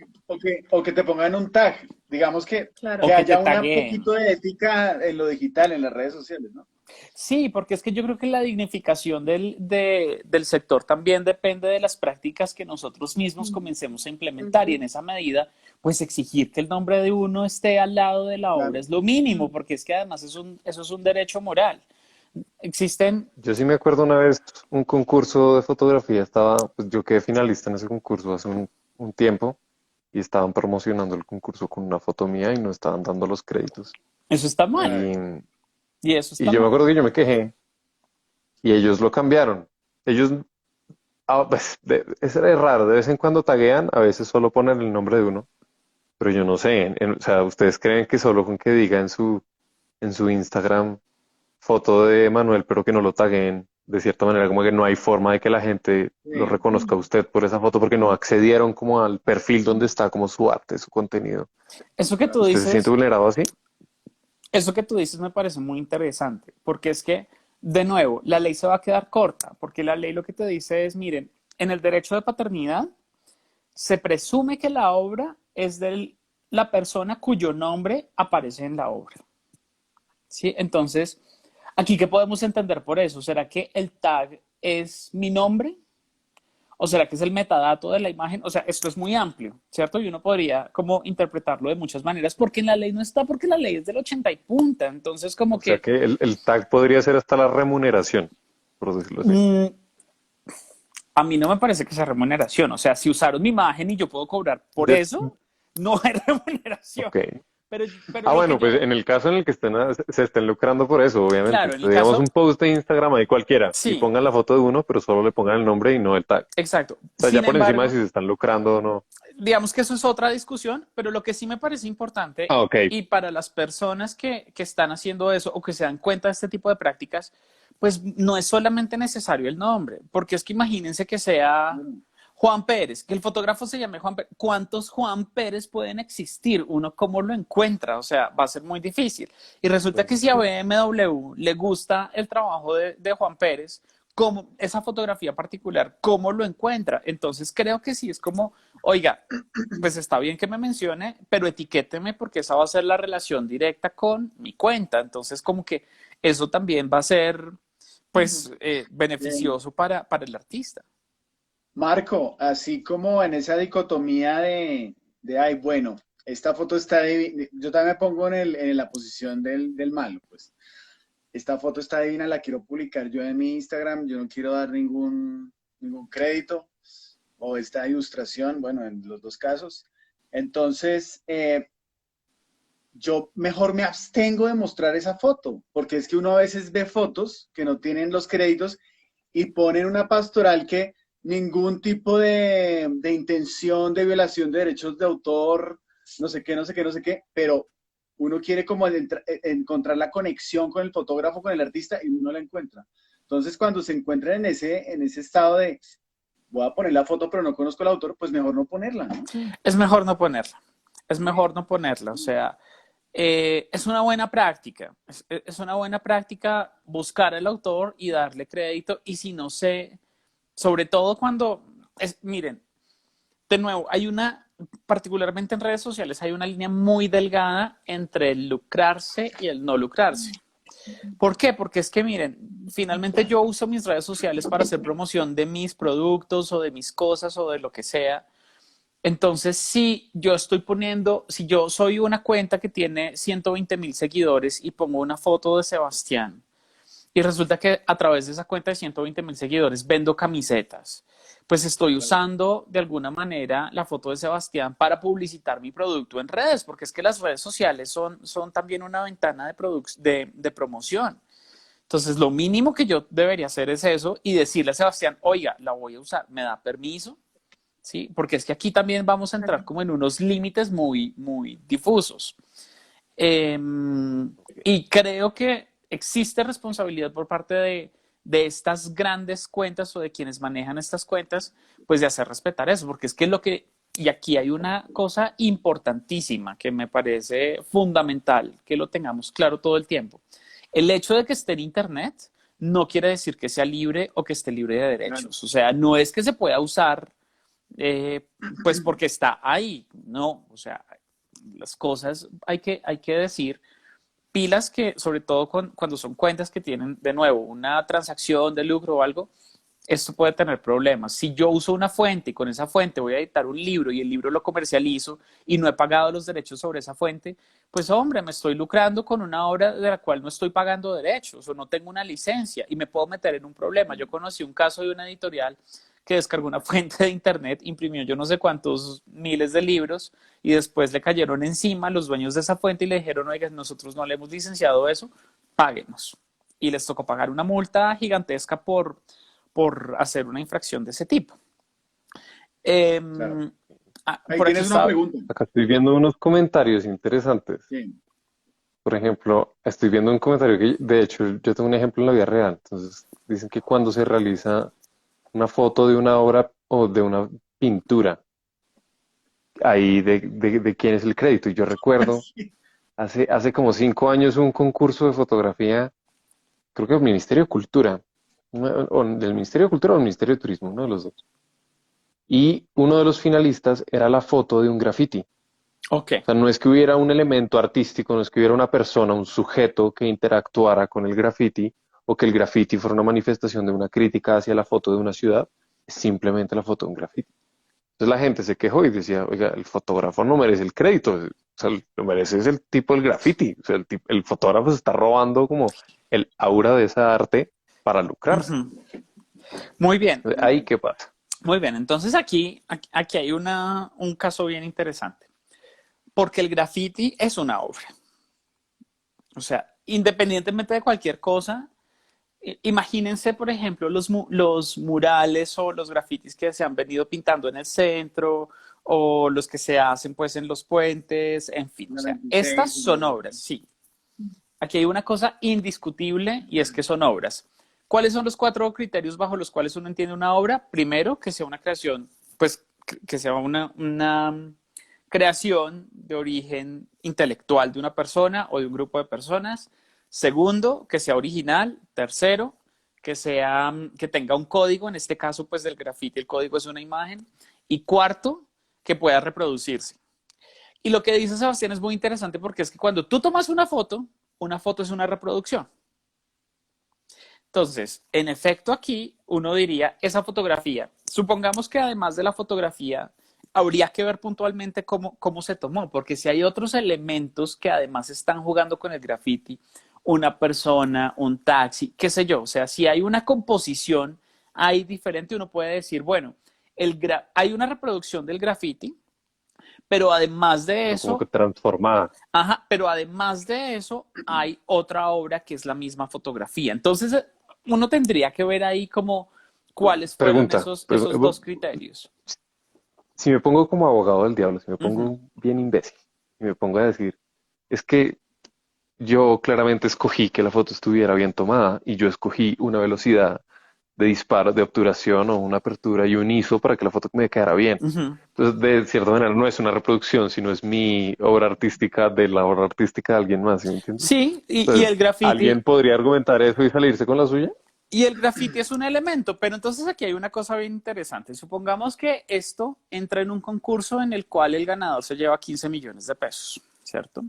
O que te pongan un tag, digamos que, Claro. que haya un poquito de ética en lo digital, en las redes sociales, ¿no? Sí, porque es que yo creo que la dignificación del sector también depende de las prácticas que nosotros mismos comencemos a implementar y en esa medida, pues exigir que el nombre de uno esté al lado de la obra es lo mínimo, porque es que además eso es un derecho moral. existen, Yo sí me acuerdo una vez un concurso de fotografía, pues yo quedé finalista en ese concurso hace un tiempo y estaban promocionando el concurso con una foto mía y no estaban dando los créditos. eso está mal, Y, y eso y está yo me mal. acuerdo que yo me quejé y ellos lo cambiaron. Ellos, pues, eso era raro, de vez en cuando taguean, a veces solo ponen el nombre de uno, pero yo no sé, o sea, ¿ustedes creen que solo con que diga en su Instagram foto de Manuel, pero que no lo taguen de cierta manera, como que no hay forma de que la gente lo Sí. reconozca a usted por esa foto porque no accedieron como al perfil donde está como su arte, su contenido? Eso que tú ¿Usted se siente dices, vulnerado así? eso que tú dices me parece muy interesante, porque es que, de nuevo, la ley se va a quedar corta, porque la ley lo que te dice es, miren, en el derecho de paternidad se presume que la obra es de la persona cuyo nombre aparece en la obra. ¿Sí? Entonces, aquí, ¿qué podemos entender por eso? ¿Será que el tag es mi nombre? ¿O será que es el metadato de la imagen? O sea, esto es muy amplio, ¿cierto? Y uno podría como interpretarlo de muchas maneras, porque en la ley no está, porque la ley es del 80 y punta. Entonces, como O sea que que el tag podría ser hasta la remuneración, por decirlo así. mmm, a mí no me parece que sea remuneración. O sea, si usaron mi imagen y yo puedo cobrar por De- eso, no es remuneración. ok. Pero Ah, lo que bueno, pues yo, en el caso en el que se estén lucrando por eso, obviamente. claro, en el Digamos caso, un post de Instagram ahí cualquiera y sí, pongan la foto de uno, pero solo le pongan el nombre y no el tag. exacto. O sea, ya Sin por encima de si embargo, se están lucrando o no. digamos que eso es otra discusión, pero lo que sí me parece importante Ah, ok. y para las personas que están haciendo eso o que se dan cuenta de este tipo de prácticas, pues no es solamente necesario el nombre, porque es que imagínense que sea Juan Pérez, que el fotógrafo se llame Juan Pérez. ¿Cuántos Juan Pérez pueden existir? Uno, ¿cómo lo encuentra? O sea, va a ser muy difícil. Y resulta Pues que si a sí. BMW le gusta el trabajo de Juan Pérez, como esa fotografía particular, ¿cómo lo encuentra? Entonces creo que sí es como, oiga, pues está bien que me mencione, pero etiquéteme porque esa va a ser la relación directa con mi cuenta. Entonces como que eso también va a ser, pues, Bien. beneficioso para el artista. Marco, así como en esa dicotomía ay, bueno, esta foto está divina, yo también me pongo en la posición del malo, pues. Esta foto está divina, la quiero publicar yo en mi Instagram, yo no quiero dar ningún crédito, o esta ilustración, bueno, en los dos casos. Entonces, yo mejor me abstengo de mostrar esa foto, porque es que uno a veces ve fotos que no tienen los créditos y ponen una pastoral que ningún tipo de intención de violación de derechos de autor, no sé qué, no sé qué, no sé qué, pero uno quiere como encontrar la conexión con el fotógrafo, con el artista, y uno la encuentra. Entonces, cuando se encuentran en ese estado de voy a poner la foto, pero no conozco al autor, pues mejor no ponerla, ¿no? Es mejor no ponerla. Es mejor no ponerla. O sea, es una buena práctica. Es una buena práctica buscar al autor y darle crédito. Y si no sé, sobre todo cuando, miren, de nuevo, particularmente en redes sociales, hay una línea muy delgada entre el lucrarse y el no lucrarse. ¿Por qué? Porque es que, miren, finalmente yo uso mis redes sociales para hacer promoción de mis productos o de mis cosas o de lo que sea. Entonces, si yo soy una cuenta que tiene 120,000 seguidores y pongo una foto de Sebastián y resulta que a través de esa cuenta de 120,000 seguidores vendo camisetas, pues estoy usando de alguna manera la foto de Sebastián para publicitar mi producto en redes, porque es que las redes sociales son también una ventana de promoción. Entonces, lo mínimo que yo debería hacer es eso y decirle a Sebastián, oiga, la voy a usar, ¿me da permiso? ¿Sí? Porque es que aquí también vamos a entrar como en unos límites muy, muy difusos. Eh, y creo que existe responsabilidad por parte de estas grandes cuentas o de quienes manejan estas cuentas, pues de hacer respetar eso, porque es que y aquí hay una cosa importantísima que me parece fundamental que lo tengamos claro todo el tiempo. El hecho de que esté en Internet no quiere decir que sea libre o que esté libre de Claro. derechos. O sea, no es que se pueda usar eh, pues porque está ahí, no, o sea, las cosas hay que decir, pilas que sobre todo cuando son cuentas que tienen de nuevo una transacción de lucro o algo, esto puede tener problemas. Si yo uso una fuente y con esa fuente voy a editar un libro y el libro lo comercializo y no he pagado los derechos sobre esa fuente, pues hombre, me estoy lucrando con una obra de la cual no estoy pagando derechos o no tengo una licencia y me puedo meter en un problema. Yo conocí un caso de una editorial que descargó una fuente de internet, imprimió yo no sé cuántos miles de libros y después le cayeron encima los dueños de esa fuente y le dijeron, oiga, nosotros no le hemos licenciado eso, páguenos. Y les tocó pagar una multa gigantesca por hacer una infracción de ese tipo. Claro. Ahí Por aquí tienes una está. pregunta. Acá estoy viendo unos comentarios interesantes. Sí. Por ejemplo, estoy viendo un comentario que, de hecho, yo tengo un ejemplo en la vida real. Entonces, dicen que cuando se realiza una foto de una obra o de una pintura, ahí de quién es el crédito. Y yo recuerdo, Sí. hace como 5 años, un concurso de fotografía, creo que del Ministerio de Cultura, o del Ministerio de Cultura o del Ministerio de Turismo, uno de los dos. Y uno de los finalistas era la foto de un graffiti. Ok. O sea, no es que hubiera un elemento artístico, no es que hubiera una persona, un sujeto que interactuara con el graffiti o que el graffiti fuera una manifestación de una crítica hacia la foto de una ciudad, es simplemente la foto de un graffiti. Entonces la gente se quejó y decía, oiga, el fotógrafo no merece el crédito, o sea, lo merece es el tipo del graffiti, o sea, el fotógrafo se está robando como el aura de esa arte para lucrarse. Ujú. Muy bien, Entonces, ¿ahí qué pasa? muy bien. Entonces aquí hay un caso bien interesante. Porque el graffiti es una obra. O sea, independientemente de cualquier cosa, imagínense, por ejemplo, los murales o los grafitis que se han venido pintando en el centro o los que se hacen pues en los puentes, en fin. O La sea, 26, estas son obras, sí. Aquí hay una cosa indiscutible y es que son obras. ¿Cuáles son los 4 criterios bajo los cuales uno entiende una obra? Primero, que sea una creación, pues que sea una creación de origen intelectual de una persona o de un grupo de personas. Segundo, que sea original. Tercero, que tenga un código, en este caso pues del grafiti el código es una imagen. Y cuarto, que pueda reproducirse. Y lo que dice Sebastián es muy interesante porque es que cuando tú tomas una foto es una reproducción. Entonces, en efecto aquí uno diría, esa fotografía, supongamos que además de la fotografía, habría que ver puntualmente cómo se tomó, porque si hay otros elementos que además están jugando con el graffiti, una persona, un taxi, qué sé yo, o sea, si hay una composición ahí diferente, uno puede decir, bueno, hay una reproducción del graffiti, pero además de Pero como que eso, transformada. ajá, pero además de eso, hay otra obra que es la misma fotografía. Entonces, uno tendría que ver ahí como cuáles fueron Pregunta, esos 2 criterios. si me pongo como abogado del diablo, si me Ujú, pongo bien imbécil y me pongo a decir, es que yo claramente escogí que la foto estuviera bien tomada y yo escogí una velocidad de disparo, de obturación o una apertura y un ISO para que la foto me quedara bien. ujú. Entonces, de cierta manera, no es una reproducción, sino es mi obra artística de la obra artística de alguien más, ¿sí me entiendes? Sí, y Entonces, el graffiti, ¿alguien podría argumentar eso y salirse con la suya? y el graffiti es un elemento, pero entonces aquí hay una cosa bien interesante. Supongamos que esto entra en un concurso en el cual el ganador se lleva 15 millones de pesos, ¿cierto?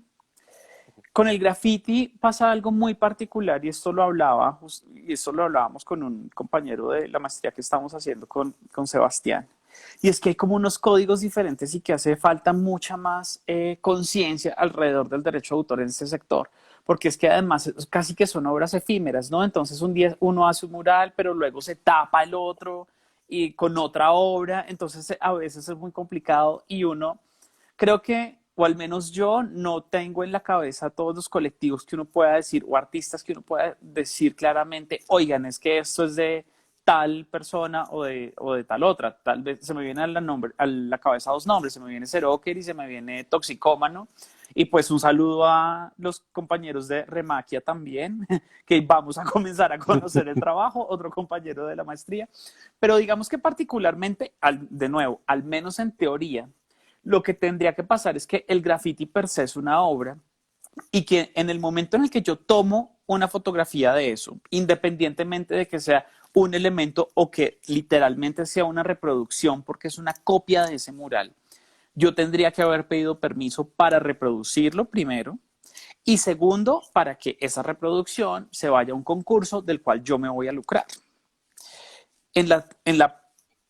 Con el graffiti pasa algo muy particular y esto lo hablábamos con un compañero de la maestría que estamos haciendo con Sebastián. Y es que hay como unos códigos diferentes y que hace falta mucha más conciencia alrededor del derecho de autor en este sector, porque es que además casi que son obras efímeras, ¿no? Entonces un día uno hace un mural, pero luego se tapa el otro y con otra obra, entonces a veces es muy complicado y uno creo que, o al menos yo, no tengo en la cabeza todos los colectivos que uno pueda decir, o artistas que uno pueda decir claramente, oigan, es que esto es de tal persona o de tal otra. Tal vez se me viene a la cabeza 2 nombres, se me viene Zeroker y se me viene Toxicómano. Y pues un saludo a los compañeros de Remaquia también, que vamos a comenzar a conocer el trabajo, otro compañero de la maestría. Pero digamos que particularmente, de nuevo, al menos en teoría, lo que tendría que pasar es que el graffiti per se es una obra y que en el momento en el que yo tomo una fotografía de eso, independientemente de que sea un elemento o que literalmente sea una reproducción porque es una copia de ese mural, yo tendría que haber pedido permiso para reproducirlo primero y segundo, para que esa reproducción se vaya a un concurso del cual yo me voy a lucrar. en la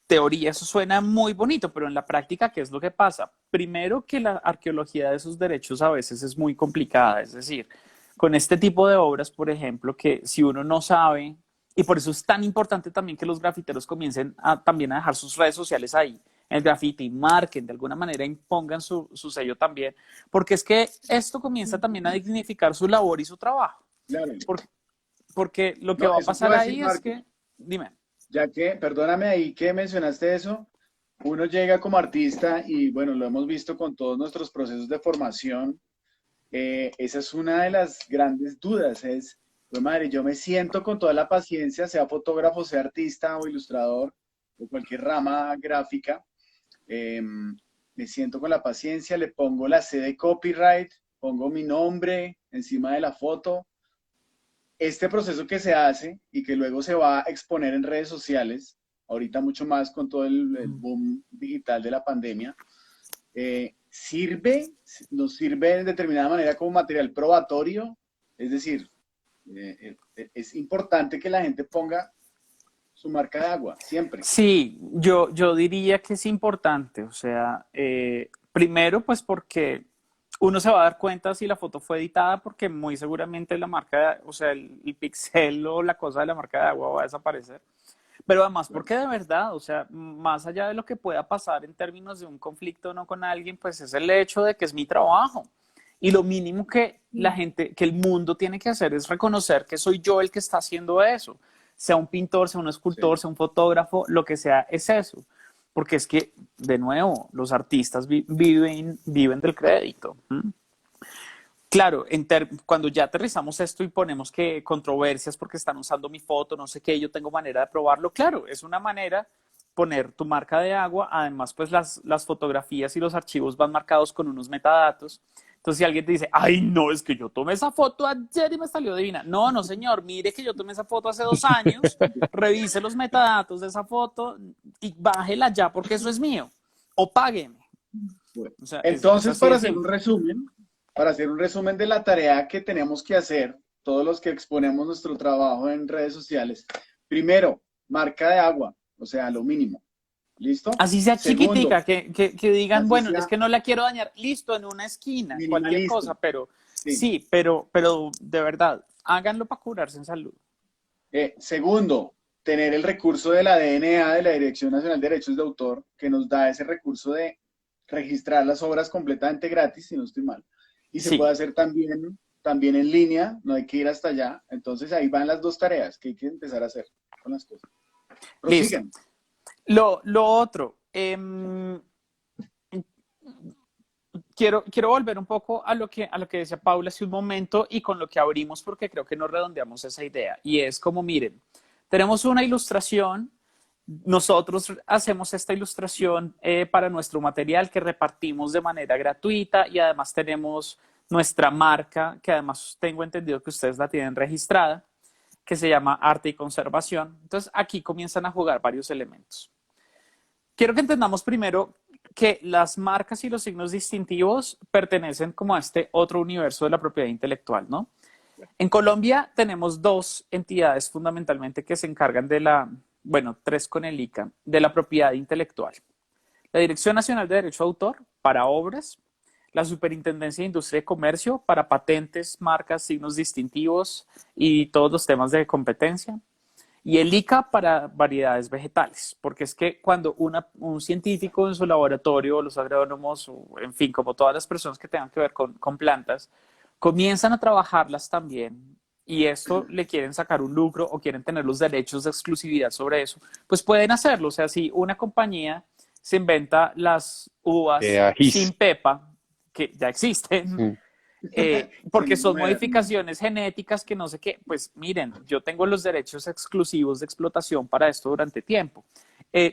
teoría eso suena muy bonito, pero en la práctica, ¿qué es lo que pasa? Primero que la arqueología de esos derechos a veces es muy complicada, es decir, con este tipo de obras, por ejemplo, que si uno no sabe, y por eso es tan importante también que los grafiteros comiencen también a dejar sus redes sociales ahí, en el graffiti, marquen, de alguna manera impongan su sello también, porque es que esto comienza también a dignificar su labor y su trabajo, Claro. porque, porque lo que No, va a eso te pasar iba a decir, ahí es Marcos. que, dime. Ya que, perdóname ahí que mencionaste eso, uno llega como artista y bueno, lo hemos visto con todos nuestros procesos de formación. Esa es una de las grandes dudas, es, pues madre, yo me siento con toda la paciencia, sea fotógrafo, sea artista o ilustrador o cualquier rama gráfica, me siento con la paciencia, le pongo la C de copyright, pongo mi nombre encima de la foto. Este proceso que se hace y que luego se va a exponer en redes sociales, ahorita mucho más con todo el boom digital de la pandemia, sirve, nos sirve de determinada manera como material probatorio, es decir, es importante que la gente ponga su marca de agua, siempre. Sí, yo diría que es importante, o sea, primero pues porque uno se va a dar cuenta si la foto fue editada porque muy seguramente la marca, o sea, el pixel o la cosa de la marca de agua va a desaparecer, pero además Claro. porque de verdad, o sea, más allá de lo que pueda pasar en términos de un conflicto o no con alguien, pues es el hecho de que es mi trabajo. Y lo mínimo que la gente, que el mundo tiene que hacer es reconocer que soy yo el que está haciendo eso. Sea un pintor, sea un escultor, Sí. sea un fotógrafo, lo que sea, es eso. Porque es que, de nuevo, los artistas viven del crédito. ¿Mm? Claro, cuando ya aterrizamos esto y ponemos que controversias porque están usando mi foto, no sé qué, yo tengo manera de probarlo, claro, es una manera poner tu marca de agua, además pues las fotografías y los archivos van marcados con unos metadatos. Entonces si alguien te dice, ay no, es que yo tomé esa foto ayer y me salió divina. No, no señor, mire que yo tomé esa foto hace 2 años, revise los metadatos de esa foto y bájela ya porque eso es mío. O págueme. Bueno, O sea, es entonces, así de simple. para hacer un resumen de la tarea que tenemos que hacer, todos los que exponemos nuestro trabajo en redes sociales, primero, marca de agua, o sea, lo mínimo. ¿Listo? Así sea Segundo, chiquitica, que digan, así bueno, es sea que no la quiero dañar, listo, en una esquina, cualquier minimalista. cosa, pero Sí. sí, pero de verdad, háganlo para curarse en salud. Segundo, tener el recurso de la DNA, de la Dirección Nacional de Derechos de Autor, que nos da ese recurso de registrar las obras completamente gratis, si no estoy mal. Y se puede Sí, hacer también en línea, no hay que ir hasta allá. Entonces ahí van las dos tareas que hay que empezar a hacer con las cosas. listo. Prosigan. Lo otro, quiero volver un poco a lo que decía Paula hace un momento y con lo que abrimos porque creo que no redondeamos esa idea. Y es como, miren, tenemos una ilustración, nosotros hacemos esta ilustración para nuestro material que repartimos de manera gratuita y además tenemos nuestra marca, que además tengo entendido que ustedes la tienen registrada, que se llama Arte y Conservación. Entonces aquí comienzan a jugar varios elementos. Quiero que entendamos primero que las marcas y los signos distintivos pertenecen como a este otro universo de la propiedad intelectual, ¿no? En Colombia tenemos dos entidades fundamentalmente que se encargan de bueno, tres con el ICA, de la propiedad intelectual. La Dirección Nacional de Derecho de Autor para obras, la Superintendencia de Industria y Comercio para patentes, marcas, signos distintivos y todos los temas de competencia, y el ICA para variedades vegetales, porque es que cuando un científico en su laboratorio, los agrónomos, o en fin, como todas las personas que tengan que ver con plantas, comienzan a trabajarlas también y esto le quieren sacar un lucro o quieren tener los derechos de exclusividad sobre eso, pues pueden hacerlo. O sea, si una compañía se inventa las uvas Ajís. sin pepa, que ya existen, Mm. Sin porque son numerar. modificaciones genéticas que no sé qué, pues miren, yo tengo los derechos exclusivos de explotación para esto durante tiempo.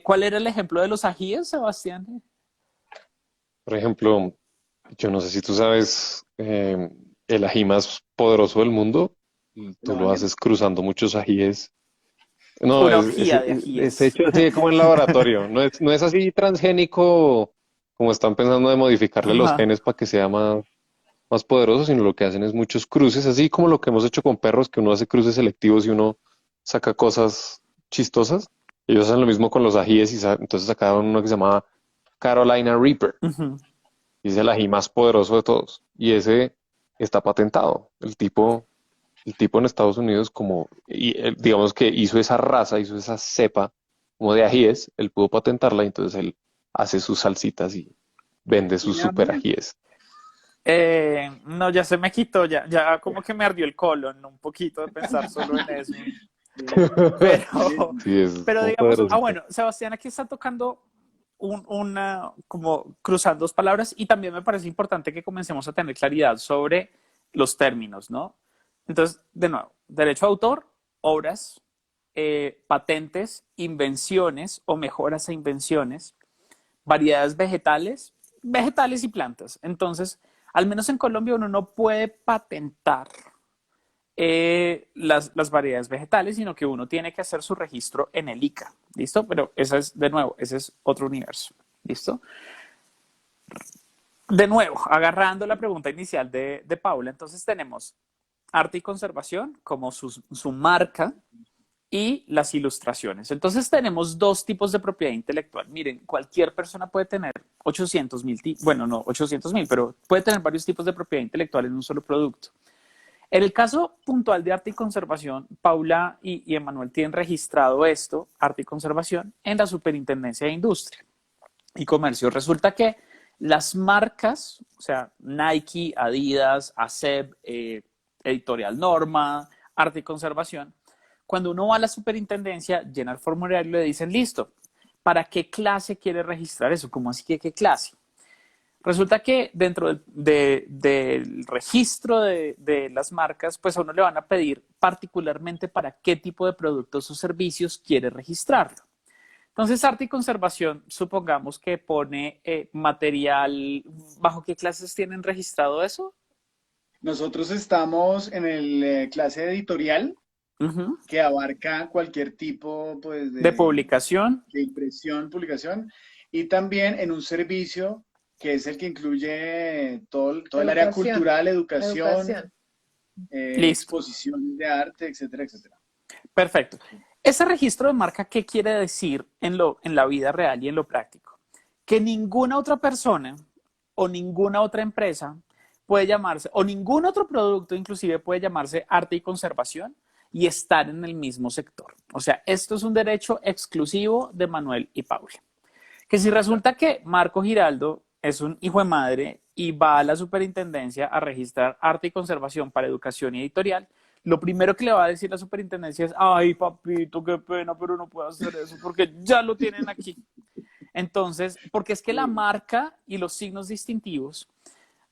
¿Cuál era el ejemplo de los ajíes, Sebastián? Por ejemplo, yo no sé si tú sabes, el ají más poderoso del mundo, tú lo Evangelio. haces cruzando muchos ajíes. No, Una es, orgía de es ajíes. hecho así como en laboratorio. No es así transgénico como están pensando de modificarle los Ajá. genes para que sea más poderoso, sino lo que hacen es muchos cruces, así como lo que hemos hecho con perros, que uno hace cruces selectivos y uno saca cosas chistosas. Ellos hacen lo mismo con los ajíes y entonces sacaron uno que se llama Carolina Reaper. Ujú. Y es el ají más poderoso de todos. Y ese está patentado. El tipo en Estados Unidos, como, digamos que hizo esa raza, hizo esa cepa como de ajíes, él pudo patentarla y entonces él hace sus salsitas y vende sus ¿Tiene super hambre? ajíes. No, ya se me quitó, ya como que me ardió el colon un poquito de pensar solo en eso. Pero, Sí, es pero como digamos, poderosito. bueno, Sebastián aquí está tocando como cruzando dos palabras y también me parece importante que comencemos a tener claridad sobre los términos, ¿no? Entonces, de nuevo, derecho a autor, obras, patentes, invenciones o mejoras a invenciones, variedades vegetales, vegetales y plantas. Entonces, al menos en Colombia uno no puede patentar las variedades vegetales, sino que uno tiene que hacer su registro en el ICA. ¿Listo? Pero esa es, de nuevo, ese es otro universo. ¿Listo? De nuevo, agarrando la pregunta inicial de Paula, entonces tenemos arte y conservación como su marca y las ilustraciones. Entonces tenemos dos tipos de propiedad intelectual. Miren, cualquier persona puede tener 800,000, bueno, no 800,000, pero puede tener varios tipos de propiedad intelectual en un solo producto. En el caso puntual de arte y conservación, Paula y Emanuel tienen registrado esto, arte y conservación, en la Superintendencia de Industria y Comercio. Resulta que las marcas, o sea, Nike, Adidas, ASEB, Editorial Norma, arte y conservación, cuando uno va a la superintendencia, llena el formulario y le dicen, listo, ¿para qué clase quiere registrar eso? ¿Cómo así que qué clase? Resulta que dentro del registro de las marcas, pues a uno le van a pedir particularmente para qué tipo de productos o servicios quiere registrarlo. Entonces, arte y conservación, supongamos que pone material, ¿bajo qué clases tienen registrado eso? Nosotros estamos en el clase editorial Ujú. que abarca cualquier tipo pues, De publicación, de impresión, publicación, y también en un servicio que es el que incluye todo el área Educación, cultural, educación, educación. listo, exposición de arte, etcétera, etcétera. perfecto. Ese registro de marca, ¿qué quiere decir en la vida real y en lo práctico? Que ninguna otra persona o ninguna otra empresa puede llamarse, o ningún otro producto inclusive puede llamarse arte y conservación y estar en el mismo sector. O sea, esto es un derecho exclusivo de Manuel y Paula. Que si resulta que Marco Giraldo es un hijo de madre y va a la superintendencia a registrar arte y conservación para educación y editorial, lo primero que le va a decir la superintendencia es, ay papito, qué pena, pero no puedo hacer eso porque ya lo tienen aquí. Entonces, porque es que la marca y los signos distintivos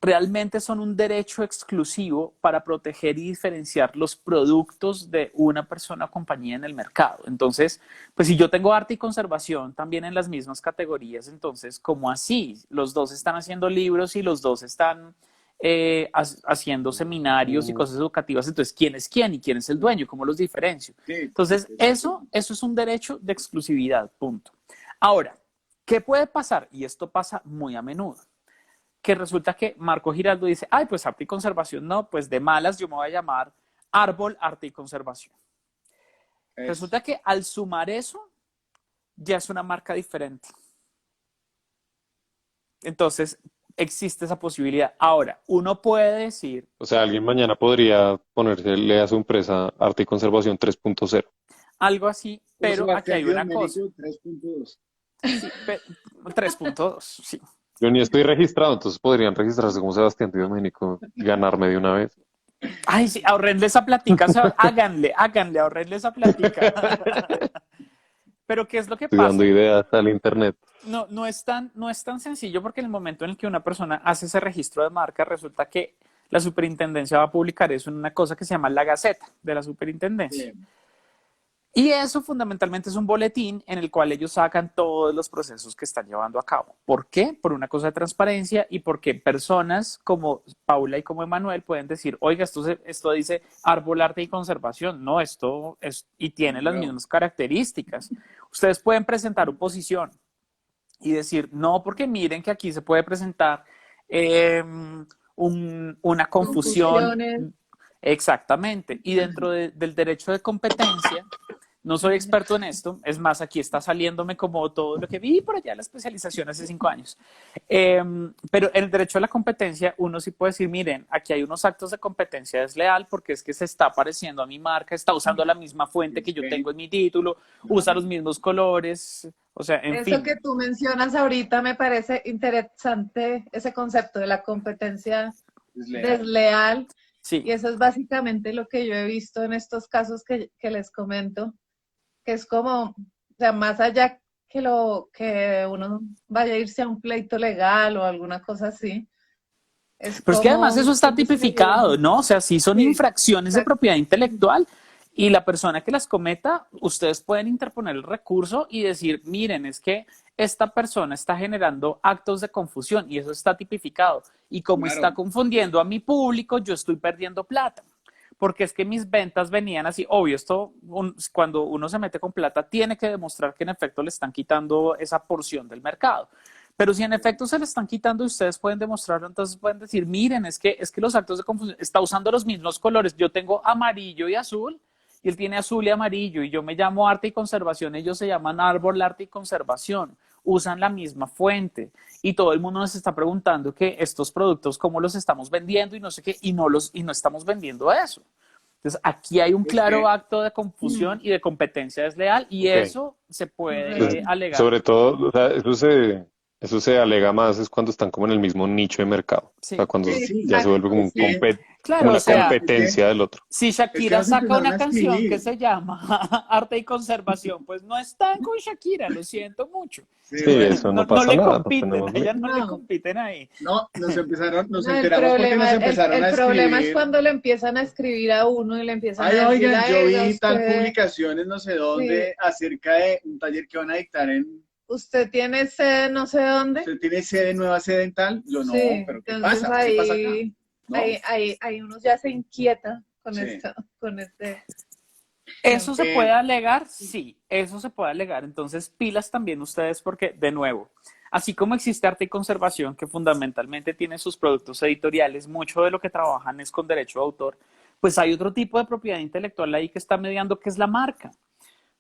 realmente son un derecho exclusivo para proteger y diferenciar los productos de una persona o compañía en el mercado. Entonces, pues si yo tengo arte y conservación también en las mismas categorías, entonces, ¿cómo así? Los dos están haciendo libros y los dos están haciendo seminarios y cosas educativas. Entonces, ¿quién es quién y quién es el dueño? ¿Cómo los diferencio? Sí, Entonces, eso es un derecho de exclusividad, punto. Ahora, ¿qué puede pasar? Y esto pasa muy a menudo que resulta que Marco Giraldo dice, ay, pues arte y conservación no, pues de malas yo me voy a llamar Árbol, Arte y Conservación. eso. Resulta que al sumar eso, ya es una marca diferente. Entonces, existe esa posibilidad. Ahora, uno puede decir O sea, alguien mañana podría ponerle a su empresa Arte y Conservación 3.0. algo así, O pero aquí Sebastián hay una Biomédico cosa. 3.2. Sí, 3.2, sí. Yo ni estoy registrado, entonces podrían registrarse como Sebastián Ménico y ganarme de una vez. Ay, sí, ahorrenle esa platica, o sea, háganle, ahorrenle esa platica. Pero ¿qué es lo que Estoy dando pasa? ideas al internet. No es tan sencillo porque en el momento en el que una persona hace ese registro de marca, resulta que la superintendencia va a publicar eso en una cosa que se llama la Gaceta de la superintendencia. Sí, Y eso fundamentalmente es un boletín en el cual ellos sacan todos los procesos que están llevando a cabo. ¿Por qué? Por una cosa de transparencia y porque personas como Paula y como Emanuel pueden decir, oiga, esto dice árbol, arte y conservación. No, esto es y tiene las claro. mismas características. Ustedes pueden presentar oposición y decir, no, porque miren que aquí se puede presentar eh, una confusión. Confusiones. Exactamente. Y dentro del derecho de competencia No soy experto en esto, es más, aquí está saliéndome como todo lo que vi por allá en la especialización hace 5 años. Pero en el derecho a la competencia, uno sí puede decir, miren, aquí hay unos actos de competencia desleal porque es que se está pareciendo a mi marca, está usando la misma fuente que yo tengo en mi título, usa los mismos colores, o sea, en Eso fin. que tú mencionas ahorita me parece interesante, ese concepto de la competencia desleal. Sí. Y eso es básicamente lo que yo he visto en estos casos que les comento, que es como, o sea, más allá que uno vaya a irse a un pleito legal o alguna cosa así, es Pero es que además eso está cómo se tipificado, ¿no? O sea, sí son Sí, infracciones de exacto. propiedad intelectual y la persona que las cometa, ustedes pueden interponer el recurso y decir, miren, es que esta persona está generando actos de confusión y eso está tipificado. Y como Claro. está confundiendo a mi público, yo estoy perdiendo plata. Porque es que mis ventas venían así, obvio, cuando uno se mete con plata, tiene que demostrar que en efecto le están quitando esa porción del mercado. Pero si en efecto se le están quitando y ustedes pueden demostrarlo, entonces pueden decir, miren, es que los actos de confusión, está usando los mismos colores. Yo tengo amarillo y azul, y él tiene azul y amarillo, y yo me llamo arte y conservación, ellos se llaman árbol, arte y conservación. Usan la misma fuente y todo el mundo nos está preguntando que estos productos, cómo los estamos vendiendo y no sé qué, y no estamos vendiendo eso. Entonces, aquí hay un claro acto de confusión y de competencia desleal y eso se Pues, puede alegar. sobre todo, o sea, eso se alega más es cuando están como en el mismo nicho de mercado. O sea, Sí. cuando Sí, ya se vuelve como, exacto, sí. como Claro, o una sea, competencia del otro. si Es que Shakira nos saca empezaron una a canción que escribir. se llama Arte y Conservación, pues no están con Shakira, lo siento mucho. Sí, Sí, bueno. eso No, no no pasa le nada, no compiten, tenemos a ella no le No, compiten ahí. No, nos no, enteramos porque nos empezaron el a problema es escribir. cuando le empiezan a escribir a uno y le empiezan Ay, a decir, oigan, yo ay, vi tal usted, publicación en no sé sí, dónde acerca de un taller que van a dictar en. usted tiene sede no sé dónde. ¿Usted tiene sede, nueva sede en tal? Yo no, Sí, pero ¿qué entonces pasa? ¿Qué pasa acá? ¿No? ahí uno ya se inquieta con Sí. esto, con este. ¿Eso se puede Eh, alegar? Sí, eso se puede alegar. Entonces, pilas también ustedes porque, de nuevo, así como existe arte y conservación, que fundamentalmente tiene sus productos editoriales, mucho de lo que trabajan es con derecho de autor, pues hay otro tipo de propiedad intelectual ahí que está mediando, que es la marca.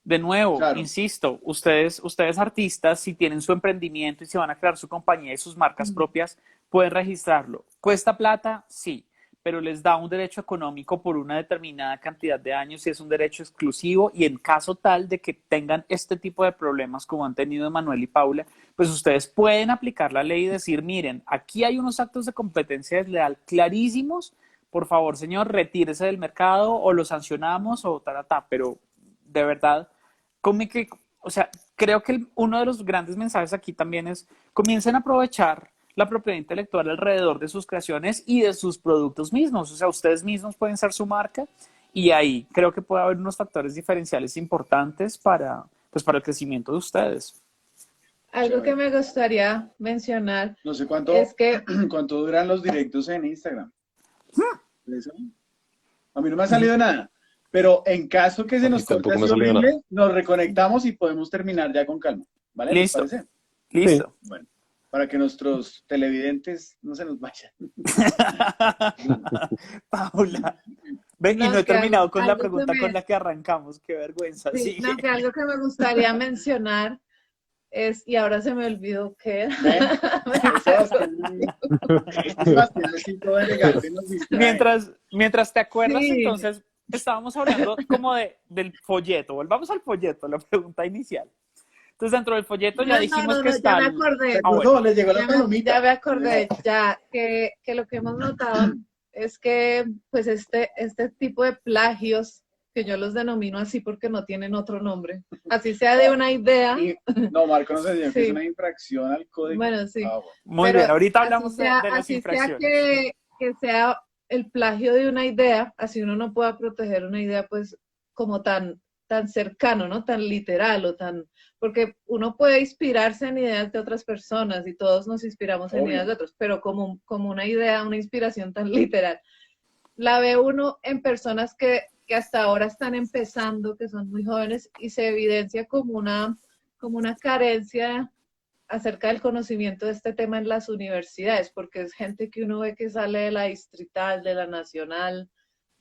De nuevo, claro. insisto, ustedes artistas, si tienen su emprendimiento y se van a crear su compañía y sus marcas propias, pueden registrarlo. ¿Cuesta plata? Sí, pero les da un derecho económico por una determinada cantidad de años y es un derecho exclusivo y en caso tal de que tengan este tipo de problemas como han tenido Emanuel y Paula, pues ustedes pueden aplicar la ley y decir, miren, aquí hay unos actos de competencia desleal clarísimos, por favor, señor, retírese del mercado o lo sancionamos o ta, pero de verdad, o sea, creo que uno de los grandes mensajes aquí también es, comiencen a aprovechar la propiedad intelectual alrededor de sus creaciones y de sus productos mismos. O sea, ustedes mismos pueden ser su marca y ahí creo que puede haber unos factores diferenciales importantes pues, para el crecimiento de ustedes. Algo que me gustaría mencionar No sé cuánto, es que cuánto duran los directos en Instagram. ¿Eso? A mí no me ha salido nada. Pero en caso que se A mí nos corte tampoco me así ha salido nada. horrible, nos reconectamos y podemos terminar ya con calma. ¿Vale? ¿Les Listo, parece? listo. Bueno, para que nuestros televidentes no se nos vayan. Paula, ven, y no no, he terminado con la algo que pregunta con la que arrancamos. Qué vergüenza, sí, no, sigue. que algo que me gustaría mencionar es, y ahora se me olvidó qué era. ¿Ven? Sebastián así todo elegante nos distrae. Mientras te acuerdas, Sí, entonces, estábamos hablando como del folleto. Volvamos al folleto, la pregunta inicial. Entonces, dentro del folleto ya dijimos que ya está me el... acordé. Ah, bueno. Les llegó la Ya palomita. me acordé, ya que lo que hemos notado es que pues este tipo de plagios, que yo los denomino así porque no tienen otro nombre, así sea de una idea. No, Marco nos decía que es Sí. una infracción al código. Bueno, sí. Bueno. Muy Pero bien, ahorita hablamos de las así sea infracciones. que sea el plagio de una idea, así uno no pueda proteger una idea pues como tan cercano, ¿no? Tan literal o tan, porque uno puede inspirarse en ideas de otras personas y todos nos inspiramos en Obvio. ideas de otros, pero como una idea, una inspiración tan literal, la ve uno en personas que hasta ahora están empezando, que son muy jóvenes y se evidencia como una carencia acerca del conocimiento de este tema en las universidades, porque es gente que uno ve que sale de la distrital, de la nacional,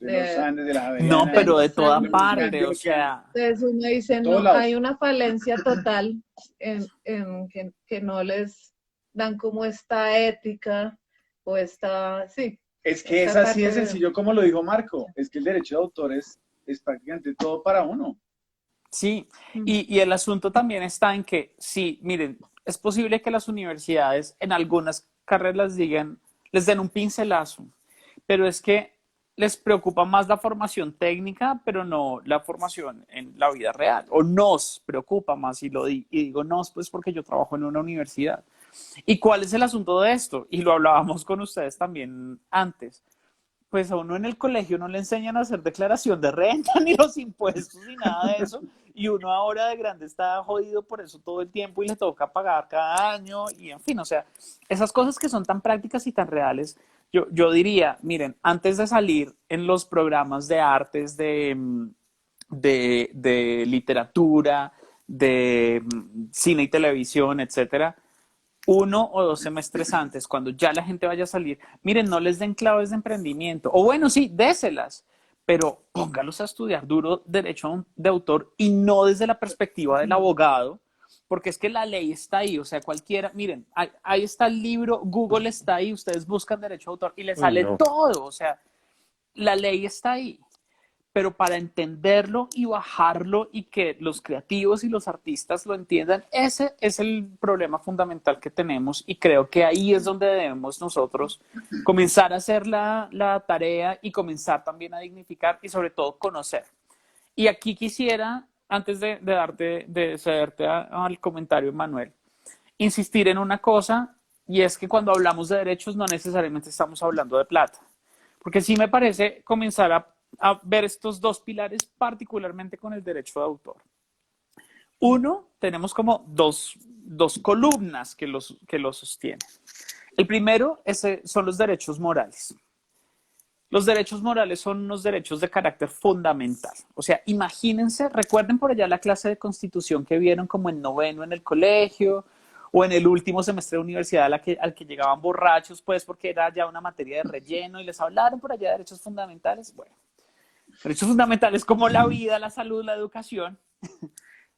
de los Andes, de la No, Javeriana, pero de los toda Andes, parte, o sea, entonces uno dice, todos no, lados. hay una falencia total en que no les dan como esta ética o esta, sí, Es que es esta así de parte sencillo como lo dijo Marco, es que el derecho de autor es prácticamente todo para uno. sí. Y el asunto también está en que, sí, miren, es posible que las universidades en algunas carreras digan, les den un pincelazo, pero es que les preocupa más la formación técnica, pero no la formación en la vida real. O nos preocupa más, y digo nos, pues porque yo trabajo en una universidad. ¿Y cuál es el asunto de esto? Y lo hablábamos con ustedes también antes. Pues a uno en el colegio no le enseñan a hacer declaración de renta, ni los impuestos, ni nada de eso. Y uno ahora de grande está jodido por eso todo el tiempo y le toca pagar cada año. Y en fin, o sea, esas cosas que son tan prácticas y tan reales, yo diría, miren, antes de salir en los programas de artes, de literatura, de cine y televisión, etcétera, 1 o 2 semestres antes, cuando ya la gente vaya a salir, miren, no les den claves de emprendimiento. O bueno, sí, déselas, pero póngalos a estudiar duro derecho de autor y no desde la perspectiva del abogado, porque es que la ley está ahí, o sea, cualquiera, miren, ahí está el libro, Google está ahí, ustedes buscan derecho de autor y les Uy, sale no. todo, o sea, la ley está ahí, pero para entenderlo y bajarlo y que los creativos y los artistas lo entiendan, ese es el problema fundamental que tenemos y creo que ahí es donde debemos nosotros comenzar a hacer la tarea y comenzar también a dignificar y sobre todo conocer. Y aquí quisiera, antes de cederte al comentario, Manuel, insistir en una cosa y es que cuando hablamos de derechos no necesariamente estamos hablando de plata. Porque sí me parece comenzar a ver estos dos pilares, particularmente con el derecho de autor. Uno, tenemos como dos columnas que los sostienen. El primero son los derechos morales. Los derechos morales son unos derechos de carácter fundamental. O sea, imagínense, recuerden por allá la clase de constitución que vieron como en noveno en el colegio o en el último semestre de universidad al que llegaban borrachos, pues porque era ya una materia de relleno y les hablaron por allá de derechos fundamentales. Bueno, derechos fundamentales como la vida, la salud, la educación.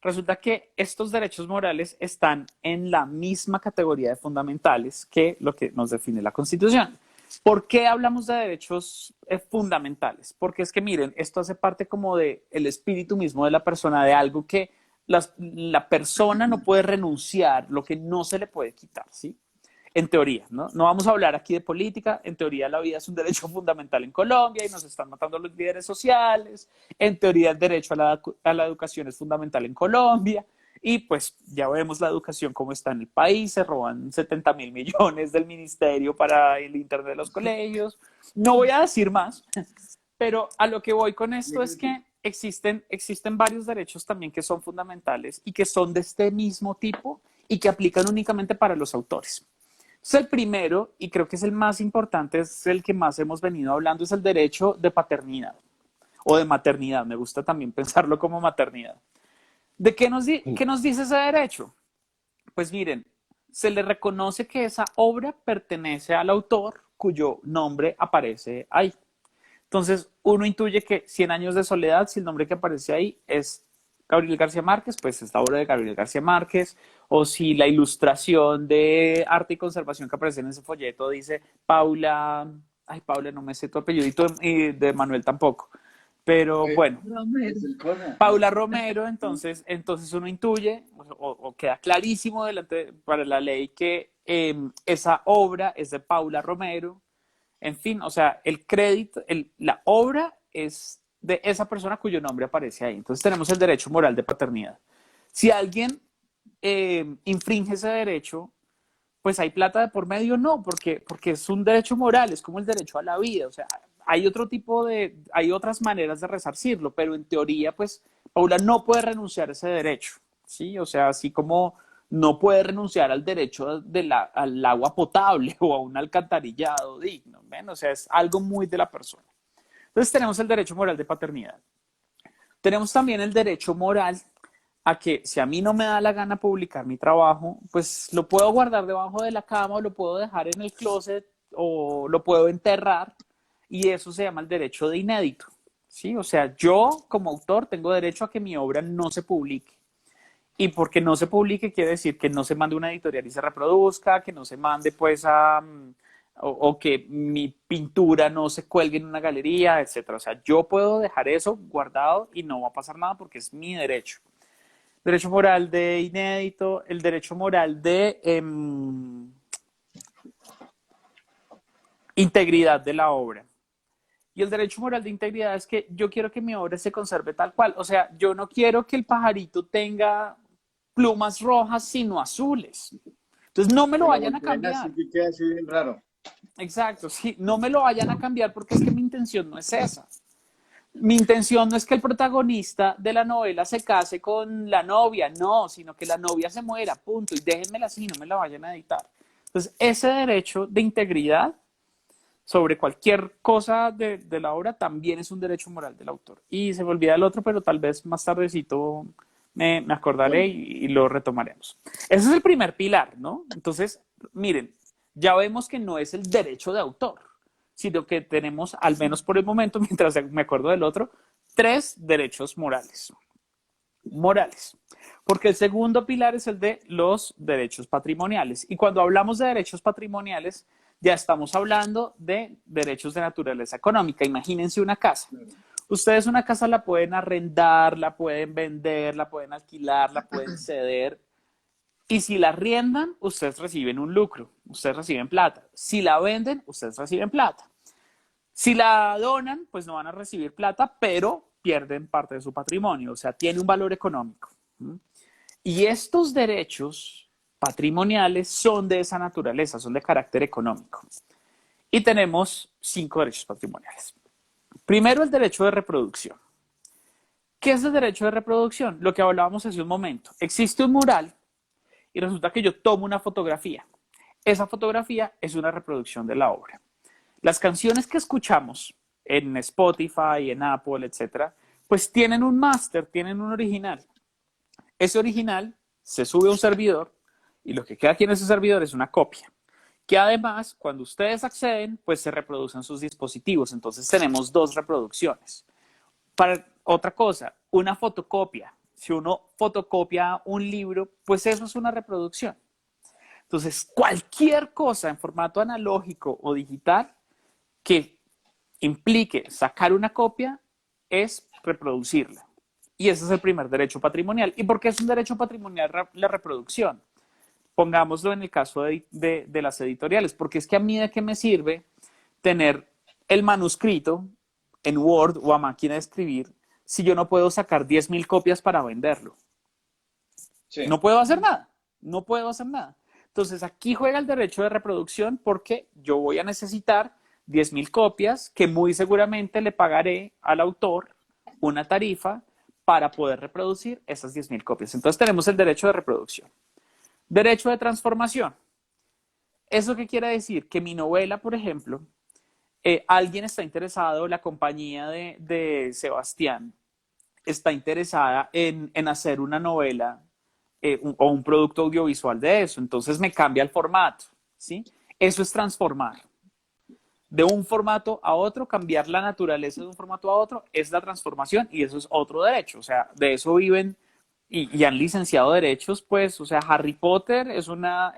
Resulta que estos derechos morales están en la misma categoría de fundamentales que lo que nos define la Constitución. ¿Por qué hablamos de derechos fundamentales? Porque es que miren, esto hace parte como de el espíritu mismo de la persona, de algo que la persona no puede renunciar, lo que no se le puede quitar, ¿sí? En teoría, ¿no? No vamos a hablar aquí de política, en teoría la vida es un derecho fundamental en Colombia y nos están matando los líderes sociales, en teoría el derecho a la educación es fundamental en Colombia y pues ya vemos la educación como está en el país, se roban 70.000 millones del ministerio para el internet de los colegios, no voy a decir más, pero a lo que voy con esto es que existen varios derechos también que son fundamentales y que son de este mismo tipo y que aplican únicamente para los autores. Entonces, el primero, y creo que es el más importante, es el que más hemos venido hablando, es el derecho de paternidad o de maternidad. Me gusta también pensarlo como maternidad. ¿De qué nos dice ese derecho? Pues miren, se le reconoce que esa obra pertenece al autor cuyo nombre aparece ahí. Entonces, uno intuye que 100 años de soledad, si el nombre que aparece ahí es Gabriel García Márquez, pues es la obra de Gabriel García Márquez, o si la ilustración de arte y conservación que aparece en ese folleto dice Paula, ay Paula, no me sé tu apellido, y de Manuel tampoco, pero bueno, Romero. Paula Romero, entonces uno intuye o queda clarísimo para la ley que esa obra es de Paula Romero, en fin, o sea, el crédito, la obra es de esa persona cuyo nombre aparece ahí. Entonces tenemos el derecho moral de paternidad. Si alguien infringe ese derecho, pues hay plata de por medio, no, porque es un derecho moral, es como el derecho a la vida. O sea, hay otras maneras de resarcirlo, pero en teoría, pues, Paula no puede renunciar a ese derecho, ¿sí? O sea, así como no puede renunciar al derecho al agua potable o a un alcantarillado digno, ¿ven? O sea, es algo muy de la persona. Entonces tenemos el derecho moral de paternidad. Tenemos también el derecho moral a que si a mí no me da la gana publicar mi trabajo, pues lo puedo guardar debajo de la cama o lo puedo dejar en el closet o lo puedo enterrar y eso se llama el derecho de inédito, ¿sí? O sea, yo como autor tengo derecho a que mi obra no se publique. Y porque no se publique quiere decir que no se mande una editorial y se reproduzca, que no se mande pues o que mi pintura no se cuelgue en una galería, etcétera. O sea, yo puedo dejar eso guardado y no va a pasar nada porque es mi derecho. Derecho moral de inédito, el derecho moral de integridad de la obra. Y el derecho moral de integridad es que yo quiero que mi obra se conserve tal cual. O sea, yo no quiero que el pajarito tenga plumas rojas, sino azules. Entonces no me lo vayan a cambiar. Así que queda así bien raro. Exacto, sí, no me lo vayan a cambiar porque es que mi intención no es esa. Mi intención no es que el protagonista de la novela se case con la novia, no, sino que la novia se muera, punto, y déjenmela así, no me la vayan a editar. Entonces, ese derecho de integridad sobre cualquier cosa de la obra también es un derecho moral del autor. Y se me olvida el otro, pero tal vez más tardecito me acordaré y lo retomaremos. Ese es el primer pilar, ¿no? Entonces, miren, ya vemos que no es el derecho de autor, sino que tenemos, al menos por el momento, mientras me acuerdo del otro, 3 derechos morales. Morales. Porque el segundo pilar es el de los derechos patrimoniales. Y cuando hablamos de derechos patrimoniales, ya estamos hablando de derechos de naturaleza económica. Imagínense una casa. Ustedes una casa la pueden arrendar, la pueden vender, la pueden alquilar, la pueden ceder. Y si la arriendan, ustedes reciben un lucro, ustedes reciben plata. Si la venden, ustedes reciben plata. Si la donan, pues no van a recibir plata, pero pierden parte de su patrimonio, o sea, tiene un valor económico. Y estos derechos patrimoniales son de esa naturaleza, son de carácter económico. Y tenemos 5 derechos patrimoniales. Primero, el derecho de reproducción. ¿Qué es el derecho de reproducción? Lo que hablábamos hace un momento. Existe un mural y resulta que yo tomo una fotografía. Esa fotografía es una reproducción de la obra. Las canciones que escuchamos en Spotify, en Apple, etcétera, pues tienen un máster, tienen un original. Ese original se sube a un servidor y lo que queda aquí en ese servidor es una copia. Que además, cuando ustedes acceden, pues se reproducen sus dispositivos. Entonces tenemos 2 reproducciones. Para otra cosa, una fotocopia. Si uno fotocopia un libro, pues eso es una reproducción. Entonces, cualquier cosa en formato analógico o digital que implique sacar una copia es reproducirla. Y ese es el primer derecho patrimonial. ¿Y por qué es un derecho patrimonial la reproducción? Pongámoslo en el caso de las editoriales, porque es que a mí de qué me sirve tener el manuscrito en Word o a máquina de escribir si yo no puedo sacar 10.000 copias para venderlo. Sí. No puedo hacer nada, no puedo hacer nada. Entonces aquí juega el derecho de reproducción porque yo voy a necesitar 10.000 copias que muy seguramente le pagaré al autor una tarifa para poder reproducir esas 10.000 copias. Entonces tenemos el derecho de reproducción. Derecho de transformación. ¿Eso qué quiere decir? Que mi novela, por ejemplo, alguien está interesado, la compañía de Sebastián está interesada en hacer una novela o un producto audiovisual de eso. Entonces me cambia el formato, ¿sí? Eso es transformar. De un formato a otro, cambiar la naturaleza de un formato a otro, es la transformación y eso es otro derecho. O sea, de eso viven y han licenciado derechos, pues, o sea, Harry Potter es una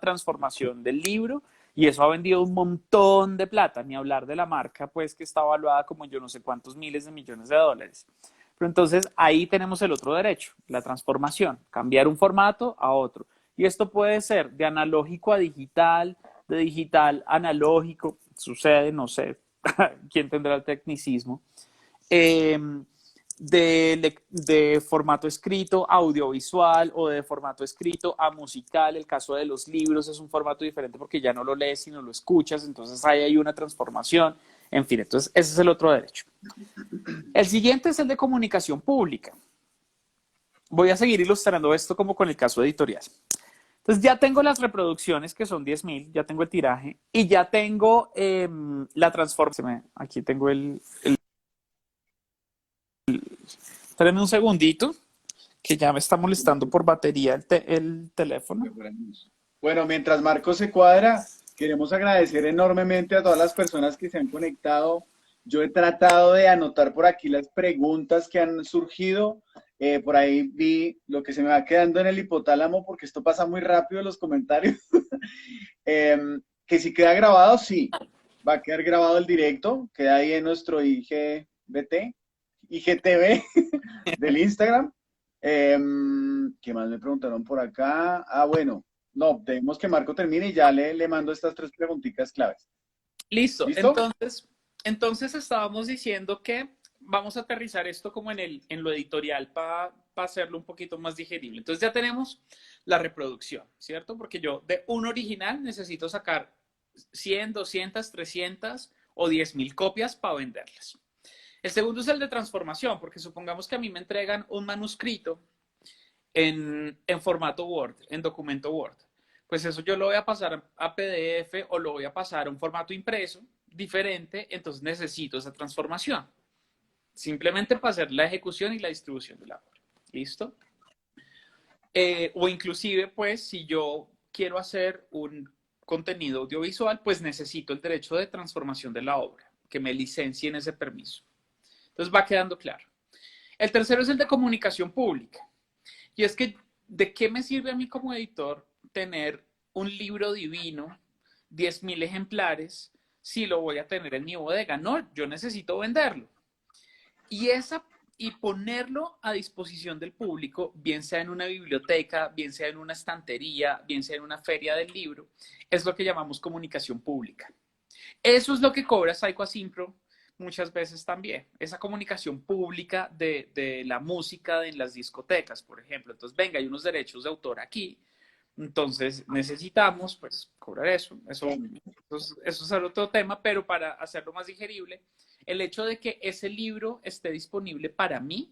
transformación del libro y eso ha vendido un montón de plata, ni hablar de la marca, pues, que está evaluada como yo no sé cuántos miles de millones de dólares. Pero entonces ahí tenemos el otro derecho, la transformación, cambiar un formato a otro. Y esto puede ser de analógico a digital, de digital a analógico, sucede, no sé quién tendrá el tecnicismo, de formato escrito a audiovisual o de formato escrito a musical. El caso de los libros es un formato diferente porque ya no lo lees sino lo escuchas, entonces ahí hay una transformación. En fin, entonces ese es el otro derecho. El siguiente es el de comunicación pública. Voy a seguir ilustrando esto como con el caso editorial. Entonces ya tengo las reproducciones que son 10.000, ya tengo el tiraje y ya tengo la transformación. Aquí tengo Espérenme un segundito, que ya me está molestando por batería el teléfono. Bueno, mientras Marco se cuadra, Queremos agradecer enormemente a todas las personas que se han conectado. Yo he tratado de anotar por aquí las preguntas que han surgido. Por ahí vi lo que se me va quedando en el hipotálamo, porque esto pasa muy rápido en los comentarios. Que si queda grabado, sí. Va a quedar grabado el directo. Queda ahí en nuestro IGTV del Instagram. ¿Qué más me preguntaron por acá? Ah, bueno. No, tenemos que Marco termine y ya le mando estas 3 preguntitas claves. Listo. ¿Listo? Entonces estábamos diciendo que vamos a aterrizar esto como en lo editorial para hacerlo un poquito más digerible. Entonces ya tenemos la reproducción, ¿cierto? Porque yo de un original necesito sacar 100, 200, 300 o 10.000 copias para venderlas. El segundo es el de transformación, porque supongamos que a mí me entregan un manuscrito en formato Word, en documento Word. Pues eso yo lo voy a pasar a PDF o lo voy a pasar a un formato impreso diferente, entonces necesito esa transformación. Simplemente para hacer la ejecución y la distribución de la obra. ¿Listo? O inclusive, pues, si yo quiero hacer un contenido audiovisual, pues necesito el derecho de transformación de la obra, que me licencien ese permiso. Entonces va quedando claro. El tercero es el de comunicación pública. Y es que, ¿de qué me sirve a mí como editor tener un libro divino, 10.000 ejemplares, si lo voy a tener en mi bodega? No, yo necesito venderlo. Y ponerlo a disposición del público, bien sea en una biblioteca, bien sea en una estantería, bien sea en una feria del libro, es lo que llamamos comunicación pública. Eso es lo que cobra Psycho Asimpro muchas veces también, esa comunicación pública de la música en las discotecas, por ejemplo. Entonces, venga, hay unos derechos de autor aquí, entonces necesitamos pues cobrar eso. Eso es otro tema, pero para hacerlo más digerible, el hecho de que ese libro esté disponible para mí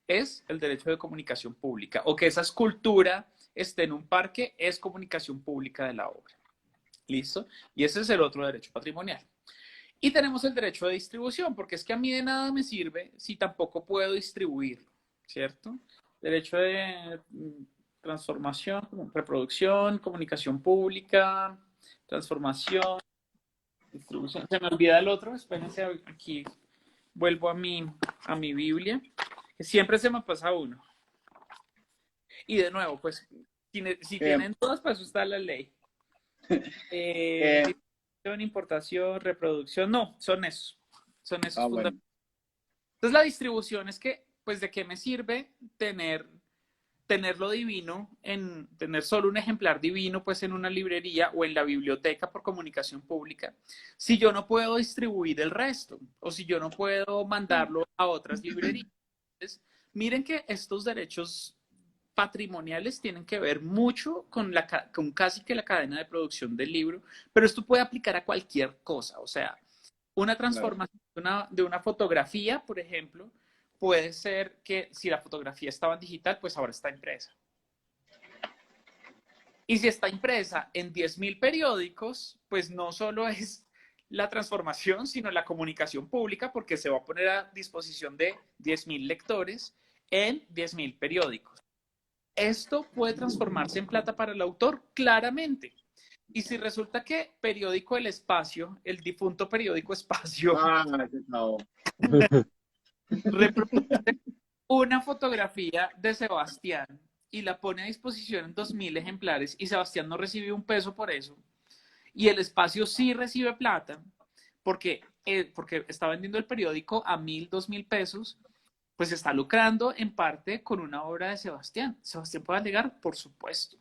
es el derecho de comunicación pública, o que esa escultura esté en un parque es comunicación pública de la obra. ¿Listo? Y ese es el otro derecho patrimonial. Y tenemos el derecho de distribución, porque es que a mí de nada me sirve si tampoco puedo distribuirlo, ¿cierto? Derecho de transformación, reproducción, comunicación pública, transformación, distribución. Se me olvida el otro, espérense, aquí vuelvo a mi Biblia, que siempre se me pasa uno. Y de nuevo, pues, si tienen todas, pues está la ley. Importación, reproducción, no, son esos Bueno. fundamentales. Entonces la distribución es que, pues, ¿de qué me sirve tenerlo divino, tener solo un ejemplar divino, pues, en una librería o en la biblioteca por comunicación pública, si yo no puedo distribuir el resto, o si yo no puedo mandarlo a otras librerías? Entonces, miren que estos derechos patrimoniales tienen que ver mucho con casi que la cadena de producción del libro, pero esto puede aplicar a cualquier cosa. O sea, una transformación de una fotografía, por ejemplo, puede ser que si la fotografía estaba en digital, pues ahora está impresa. Y si está impresa en 10.000 periódicos, pues no solo es la transformación, sino la comunicación pública, porque se va a poner a disposición de 10.000 lectores en 10.000 periódicos. Esto puede transformarse en plata para el autor, claramente. Y si resulta que periódico El Espacio, el difunto periódico Espacio, reproduce una fotografía de Sebastián y la pone a disposición en 2.000 ejemplares y Sebastián no recibe un peso por eso, y El Espacio sí recibe plata porque está vendiendo el periódico a 1.000, 2.000 pesos, pues está lucrando en parte con una obra de Sebastián. ¿Sebastián puede alegar? Por supuesto.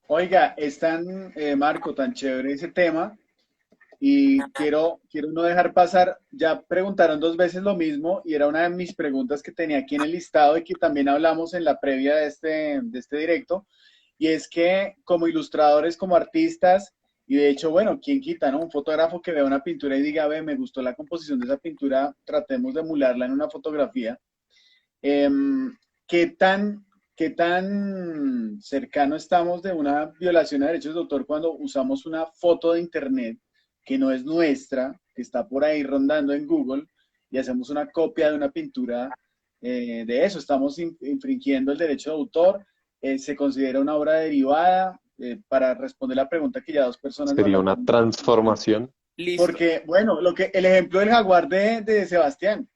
Oiga, es tan, Marco, tan chévere ese tema, y quiero no dejar pasar, ya preguntaron 2 veces lo mismo, y era una de mis preguntas que tenía aquí en el listado y que también hablamos en la previa de este directo, y es que como ilustradores, como artistas, y de hecho, bueno, ¿quién quita, no? Un fotógrafo que vea una pintura y diga, ve, me gustó la composición de esa pintura, tratemos de emularla en una fotografía. ¿Qué tan cercano estamos de una violación a derechos de autor cuando usamos una foto de internet que no es nuestra, que está por ahí rondando en Google, y hacemos una copia de una pintura de eso? Estamos infringiendo el derecho de autor. ¿Se considera una obra derivada? para responder la pregunta que ya dos personas nos Sería la una preguntaron. transformación. Listo. Porque, bueno, el ejemplo del jaguar de Sebastián,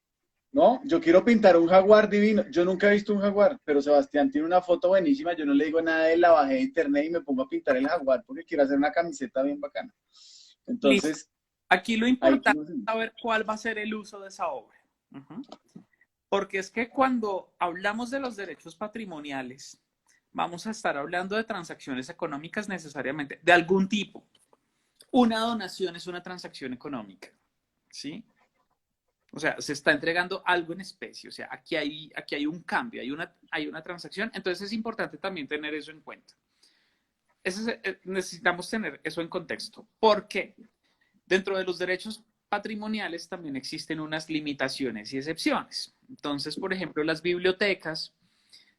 ¿no? Yo quiero pintar un jaguar divino. Yo nunca he visto un jaguar, pero Sebastián tiene una foto buenísima. Yo no le digo nada de él, la bajé de internet y me pongo a pintar el jaguar porque quiero hacer una camiseta bien bacana. Listo. Entonces, Aquí lo ahí importante tenemos- es saber cuál va a ser el uso de esa obra. Ujú. Porque es que cuando hablamos de los derechos patrimoniales, vamos a estar hablando de transacciones económicas necesariamente, de algún tipo. Una donación es una transacción económica, ¿sí? O sea, se está entregando algo en especie. O sea, aquí hay un cambio, hay una transacción. Entonces es importante también tener eso en cuenta. Necesitamos tener eso en contexto. ¿Por qué? Dentro de los derechos patrimoniales también existen unas limitaciones y excepciones. Entonces, por ejemplo, las bibliotecas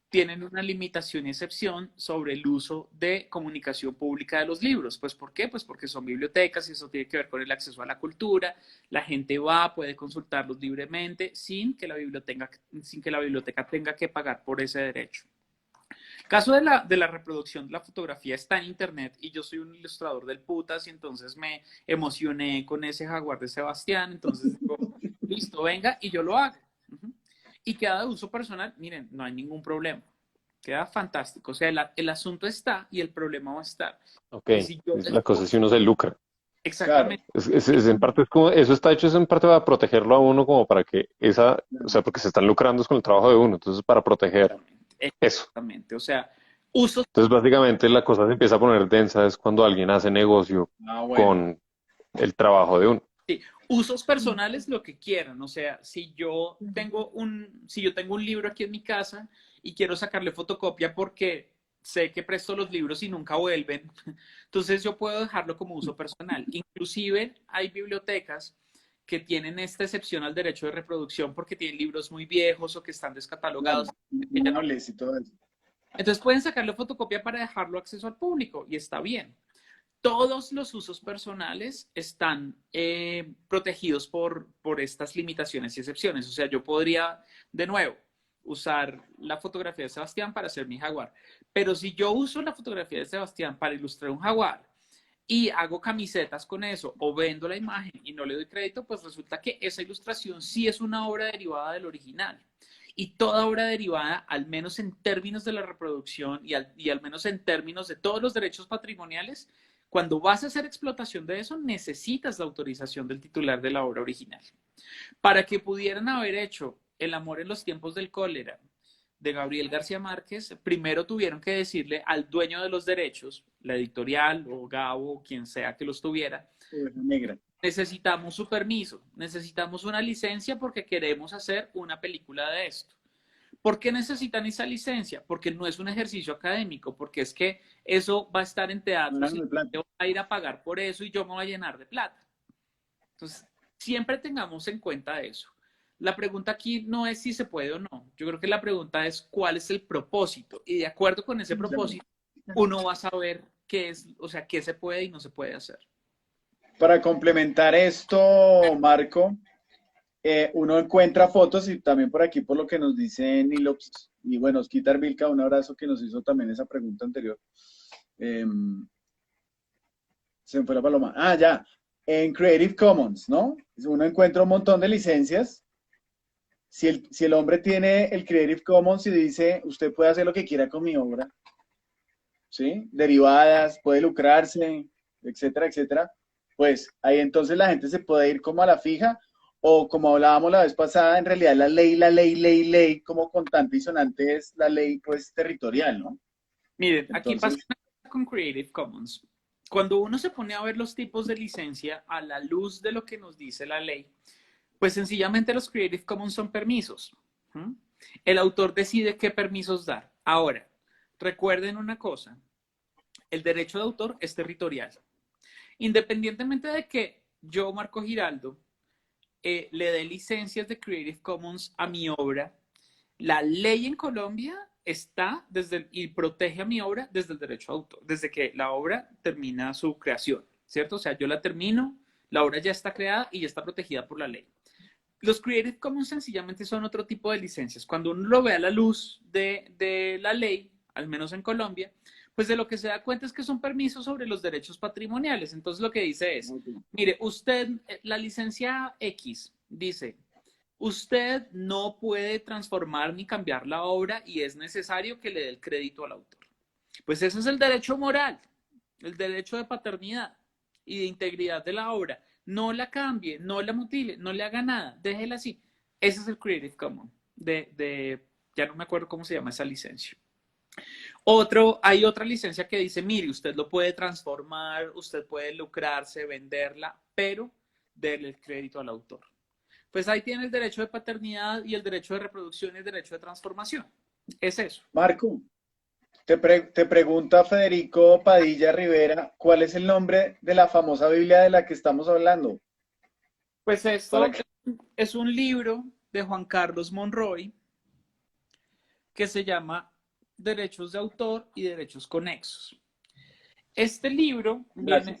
tienen una limitación y excepción sobre el uso de comunicación pública de los libros. Pues, ¿por qué? Pues porque son bibliotecas y eso tiene que ver con el acceso a la cultura. La gente va, puede consultarlos libremente sin que la biblioteca tenga que pagar por ese derecho. Caso de la reproducción de la fotografía está en internet y yo soy un ilustrador del putas y entonces me emocioné con ese jaguar de Sebastián, entonces digo, listo, venga y yo lo hago. Uh-huh. Y queda de uso personal, miren, no hay ningún problema, queda fantástico, o sea, el asunto está y el problema va a estar. Ok, Y si yo la cosa es si uno se lucra. exactamente. Claro. Es en parte, es como, eso está hecho es en parte para protegerlo a uno, como para que o sea, porque se están lucrando es con el trabajo de uno, entonces para proteger eso. Exactamente, o sea, usos. Entonces básicamente la cosa se empieza a poner densa es cuando alguien hace negocio Bueno. con el trabajo de uno. Sí, usos personales, lo que quieran. O sea, si yo tengo un libro aquí en mi casa y quiero sacarle fotocopia porque sé que presto los libros y nunca vuelven, entonces yo puedo dejarlo como uso personal. Inclusive hay bibliotecas que tienen esta excepción al derecho de reproducción porque tienen libros muy viejos o que están descatalogados. Inmunables y todo eso. Entonces pueden sacarle fotocopia para dejarlo acceso al público y está bien. Todos los usos personales están protegidos por estas limitaciones y excepciones. O sea, yo podría, de nuevo, usar la fotografía de Sebastián para hacer mi jaguar. Pero si yo uso la fotografía de Sebastián para ilustrar un jaguar y hago camisetas con eso o vendo la imagen y no le doy crédito, pues resulta que esa ilustración sí es una obra derivada del original. Y toda obra derivada, al menos en términos de la reproducción y al menos en términos de todos los derechos patrimoniales, cuando vas a hacer explotación de eso, necesitas la autorización del titular de la obra original. Para que pudieran haber hecho El amor en los tiempos del cólera de Gabriel García Márquez, primero tuvieron que decirle al dueño de los derechos, la editorial o Gabo o quien sea que los tuviera, Negra. necesitamos su permiso, necesitamos una licencia porque queremos hacer una película de esto. ¿Por qué necesitan esa licencia? Porque no es un ejercicio académico, porque es que eso va a estar en teatro y yo voy a ir a pagar por eso y yo me voy a llenar de plata. Entonces, siempre tengamos en cuenta eso. La pregunta aquí no es si se puede o no. Yo creo que la pregunta es cuál es el propósito. Y de acuerdo con ese propósito, uno va a saber qué es, o sea, qué se puede y no se puede hacer. Para complementar esto, Marco, uno encuentra fotos y también por aquí, por lo que nos dice Nilops, y bueno, Osquitar Vilca, un abrazo que nos hizo también esa pregunta anterior. Se me fue la paloma. Ah, ya. En Creative Commons, ¿no? Uno encuentra un montón de licencias. Si el hombre tiene el Creative Commons y dice, usted puede hacer lo que quiera con mi obra, ¿sí? Derivadas, puede lucrarse, etcétera, etcétera. Pues ahí entonces la gente se puede ir como a la fija, o como hablábamos la vez pasada, en realidad la ley, como contante y sonante es la ley, pues, territorial, ¿no? Miren, Entonces, aquí pasa con Creative Commons. Cuando uno se pone a ver los tipos de licencia a la luz de lo que nos dice la ley, pues sencillamente los Creative Commons son permisos. El autor decide qué permisos dar. Ahora, recuerden una cosa, el derecho de autor es territorial. Independientemente de que yo, Marco Giraldo, le dé licencias de Creative Commons a mi obra, la ley en Colombia está y protege a mi obra desde el derecho de autor, desde que la obra termina su creación, ¿cierto? O sea, yo la termino, la obra ya está creada y ya está protegida por la ley. Los Creative Commons sencillamente son otro tipo de licencias. Cuando uno lo ve a la luz de la ley, al menos en Colombia, Pues de lo que se da cuenta es que son permisos sobre los derechos patrimoniales. Entonces lo que dice es, mire, usted, la licencia X dice, usted no puede transformar ni cambiar la obra y es necesario que le dé el crédito al autor. Pues ese es el derecho moral, el derecho de paternidad y de integridad de la obra. No la cambie, no la mutile, no le haga nada, déjela así. Ese es el Creative Commons ya no me acuerdo cómo se llama esa licencia. Hay otra licencia que dice, mire, usted lo puede transformar, usted puede lucrarse, venderla, pero déle el crédito al autor. Pues ahí tiene el derecho de paternidad y el derecho de reproducción y el derecho de transformación. Es eso. Marco, te pregunta Federico Padilla Rivera, ¿cuál es el nombre de la famosa Biblia de la que estamos hablando? Pues esto es un libro de Juan Carlos Monroy que se llama Derechos de Autor y Derechos Conexos. Este libro viene...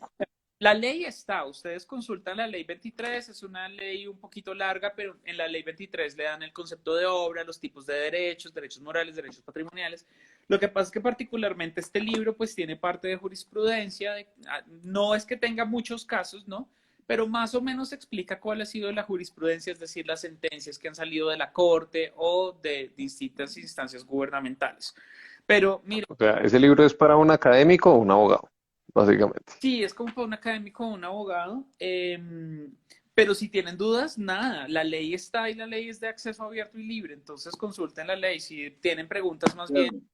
La ley está, ustedes consultan la ley 23, es una ley un poquito larga, pero en la ley 23 le dan el concepto de obra, los tipos de derechos, derechos morales, derechos patrimoniales. Lo que pasa es que particularmente este libro pues tiene parte de jurisprudencia, no es que tenga muchos casos, ¿no? Pero más o menos explica cuál ha sido la jurisprudencia, es decir, las sentencias que han salido de la corte o de distintas instancias gubernamentales. Pero mira... O sea, ¿ese libro es para un académico o un abogado? Básicamente. Sí, es como para un académico o un abogado, pero si tienen dudas, nada, la ley está y la ley es de acceso abierto y libre, entonces consulten la ley, si tienen preguntas más bien,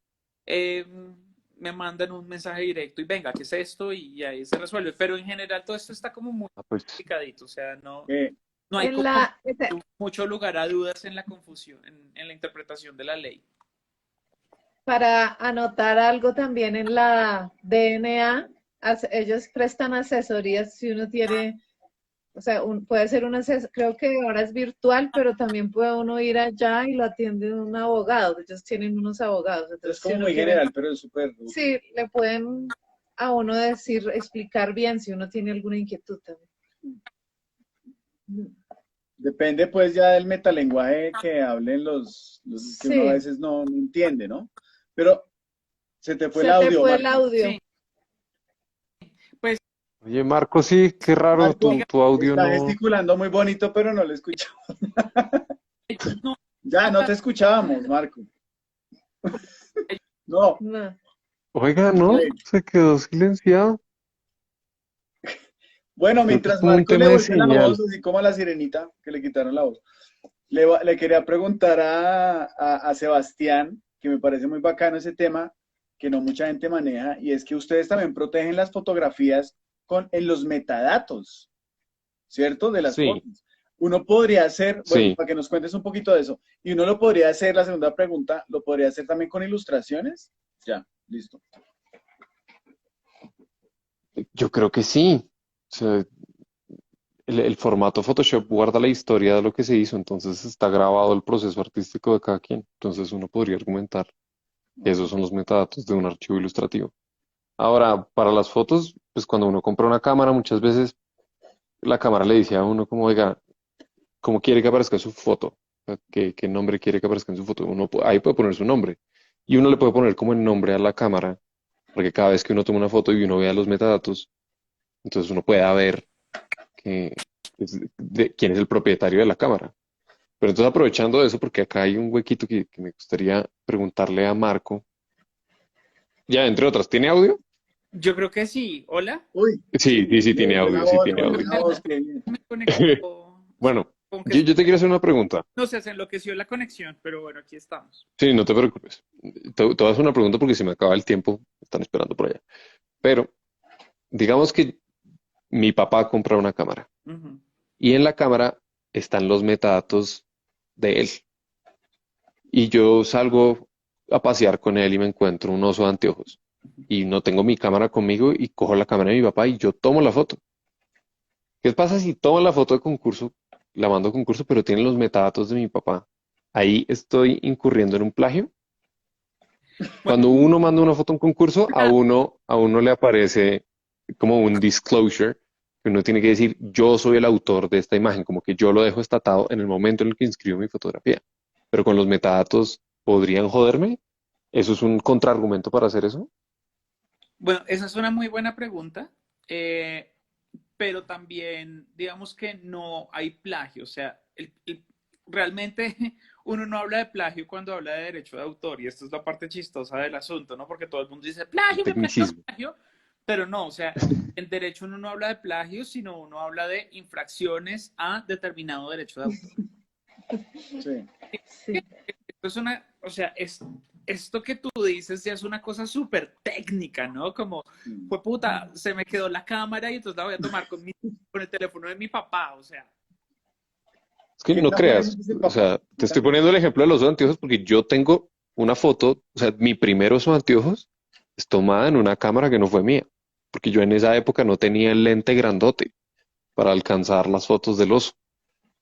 me mandan un mensaje directo y venga, ¿qué es esto? Y ahí se resuelve, pero en general todo esto está como muy complicadito, o sea, no hay mucho lugar a dudas en la confusión, en la interpretación de la ley. Para anotar algo también en la DNA, ellos prestan asesorías si uno tiene, o sea, puede ser un asesor, creo que ahora es virtual, pero también puede uno ir allá y lo atiende un abogado, ellos tienen unos abogados. Entonces, es como muy general, pero es súper... Sí, le pueden a uno decir, explicar bien si uno tiene alguna inquietud también. Depende pues ya del metalenguaje que hablen los que uno a veces no entiende, ¿no? Pero se te fue el audio. Se te fue el audio. Sí. Pues, oye, Marco, sí, qué raro, Marco, tu audio está no... gesticulando muy bonito, pero no lo escuchamos. no, Ya, no te escuchábamos, Marco. No. Oiga, no, se quedó silenciado. Bueno, mientras Marco le vuelve la voz, así como a la sirenita, que le quitaron la voz, le quería preguntar a Sebastián, que me parece muy bacano ese tema, que no mucha gente maneja, y es que ustedes también protegen las fotografías en los metadatos, ¿cierto? De las fotos. Uno podría hacer, bueno, para que nos cuentes un poquito de eso, y uno lo podría hacer, la segunda pregunta, ¿lo podría hacer también con ilustraciones? Ya, listo. Yo creo que sí. O sea, el formato Photoshop guarda la historia de lo que se hizo, entonces está grabado el proceso artístico de cada quien. Entonces uno podría argumentar que esos son los metadatos de un archivo ilustrativo. Ahora, para las fotos, pues cuando uno compra una cámara, muchas veces la cámara le dice a uno como, oiga, ¿cómo quiere que aparezca su foto? ¿Qué nombre quiere que aparezca en su foto? Uno ahí puede poner su nombre. Y uno le puede poner como el nombre a la cámara, porque cada vez que uno toma una foto y uno vea los metadatos, entonces uno pueda ver quién es el propietario de la cámara. Pero entonces aprovechando de eso, porque acá hay un huequito que me gustaría preguntarle a Marco. Ya, entre otras, ¿tiene audio? Yo creo que sí. ¿Hola? Uy, sí, tiene audio, sí tiene audio. Bueno, yo te quiero hacer una pregunta. No sé, se enloqueció la conexión, pero bueno, aquí estamos. Sí, no te preocupes. Te voy a hacer una pregunta porque se me acaba el tiempo, están esperando por allá. Pero, digamos que mi papá compra una cámara y en la cámara están los metadatos de él. Y yo salgo a pasear con él y me encuentro un oso de anteojos. Y no tengo mi cámara conmigo y cojo la cámara de mi papá y yo tomo la foto. ¿Qué pasa si tomo la foto de concurso, la mando a concurso, pero tiene los metadatos de mi papá? Ahí estoy incurriendo en un plagio. Cuando uno manda una foto a un concurso, a uno le aparece como un disclosure, que uno tiene que decir, yo soy el autor de esta imagen, como que yo lo dejo estatado en el momento en el que inscribo mi fotografía. Pero con los metadatos, ¿podrían joderme? ¿Eso es un contraargumento para hacer eso? Bueno, esa es una muy buena pregunta, eh, pero también digamos que no hay plagio, o sea, realmente uno no habla de plagio cuando habla de derecho de autor y esta es la parte chistosa del asunto, ¿no? Porque todo el mundo dice El plagio, tecnicismo. plagio, pero no, o sea, en derecho uno no habla de plagio, sino uno habla de infracciones a determinado derecho de autor. Sí. Sí. Esto es una, o sea, esto que tú dices ya es una cosa súper técnica, ¿no? Como, Mm. fue puta, se me quedó la cámara y entonces la voy a tomar con el teléfono de mi papá, o sea. Es que ¿Quién no no puede ser creas, ese o papá? sea, te estoy poniendo el ejemplo de los anteojos porque yo tengo una foto, o sea, mi primer oso de anteojos es tomada en una cámara que no fue mía, porque yo en esa época no tenía el lente grandote para alcanzar las fotos del oso.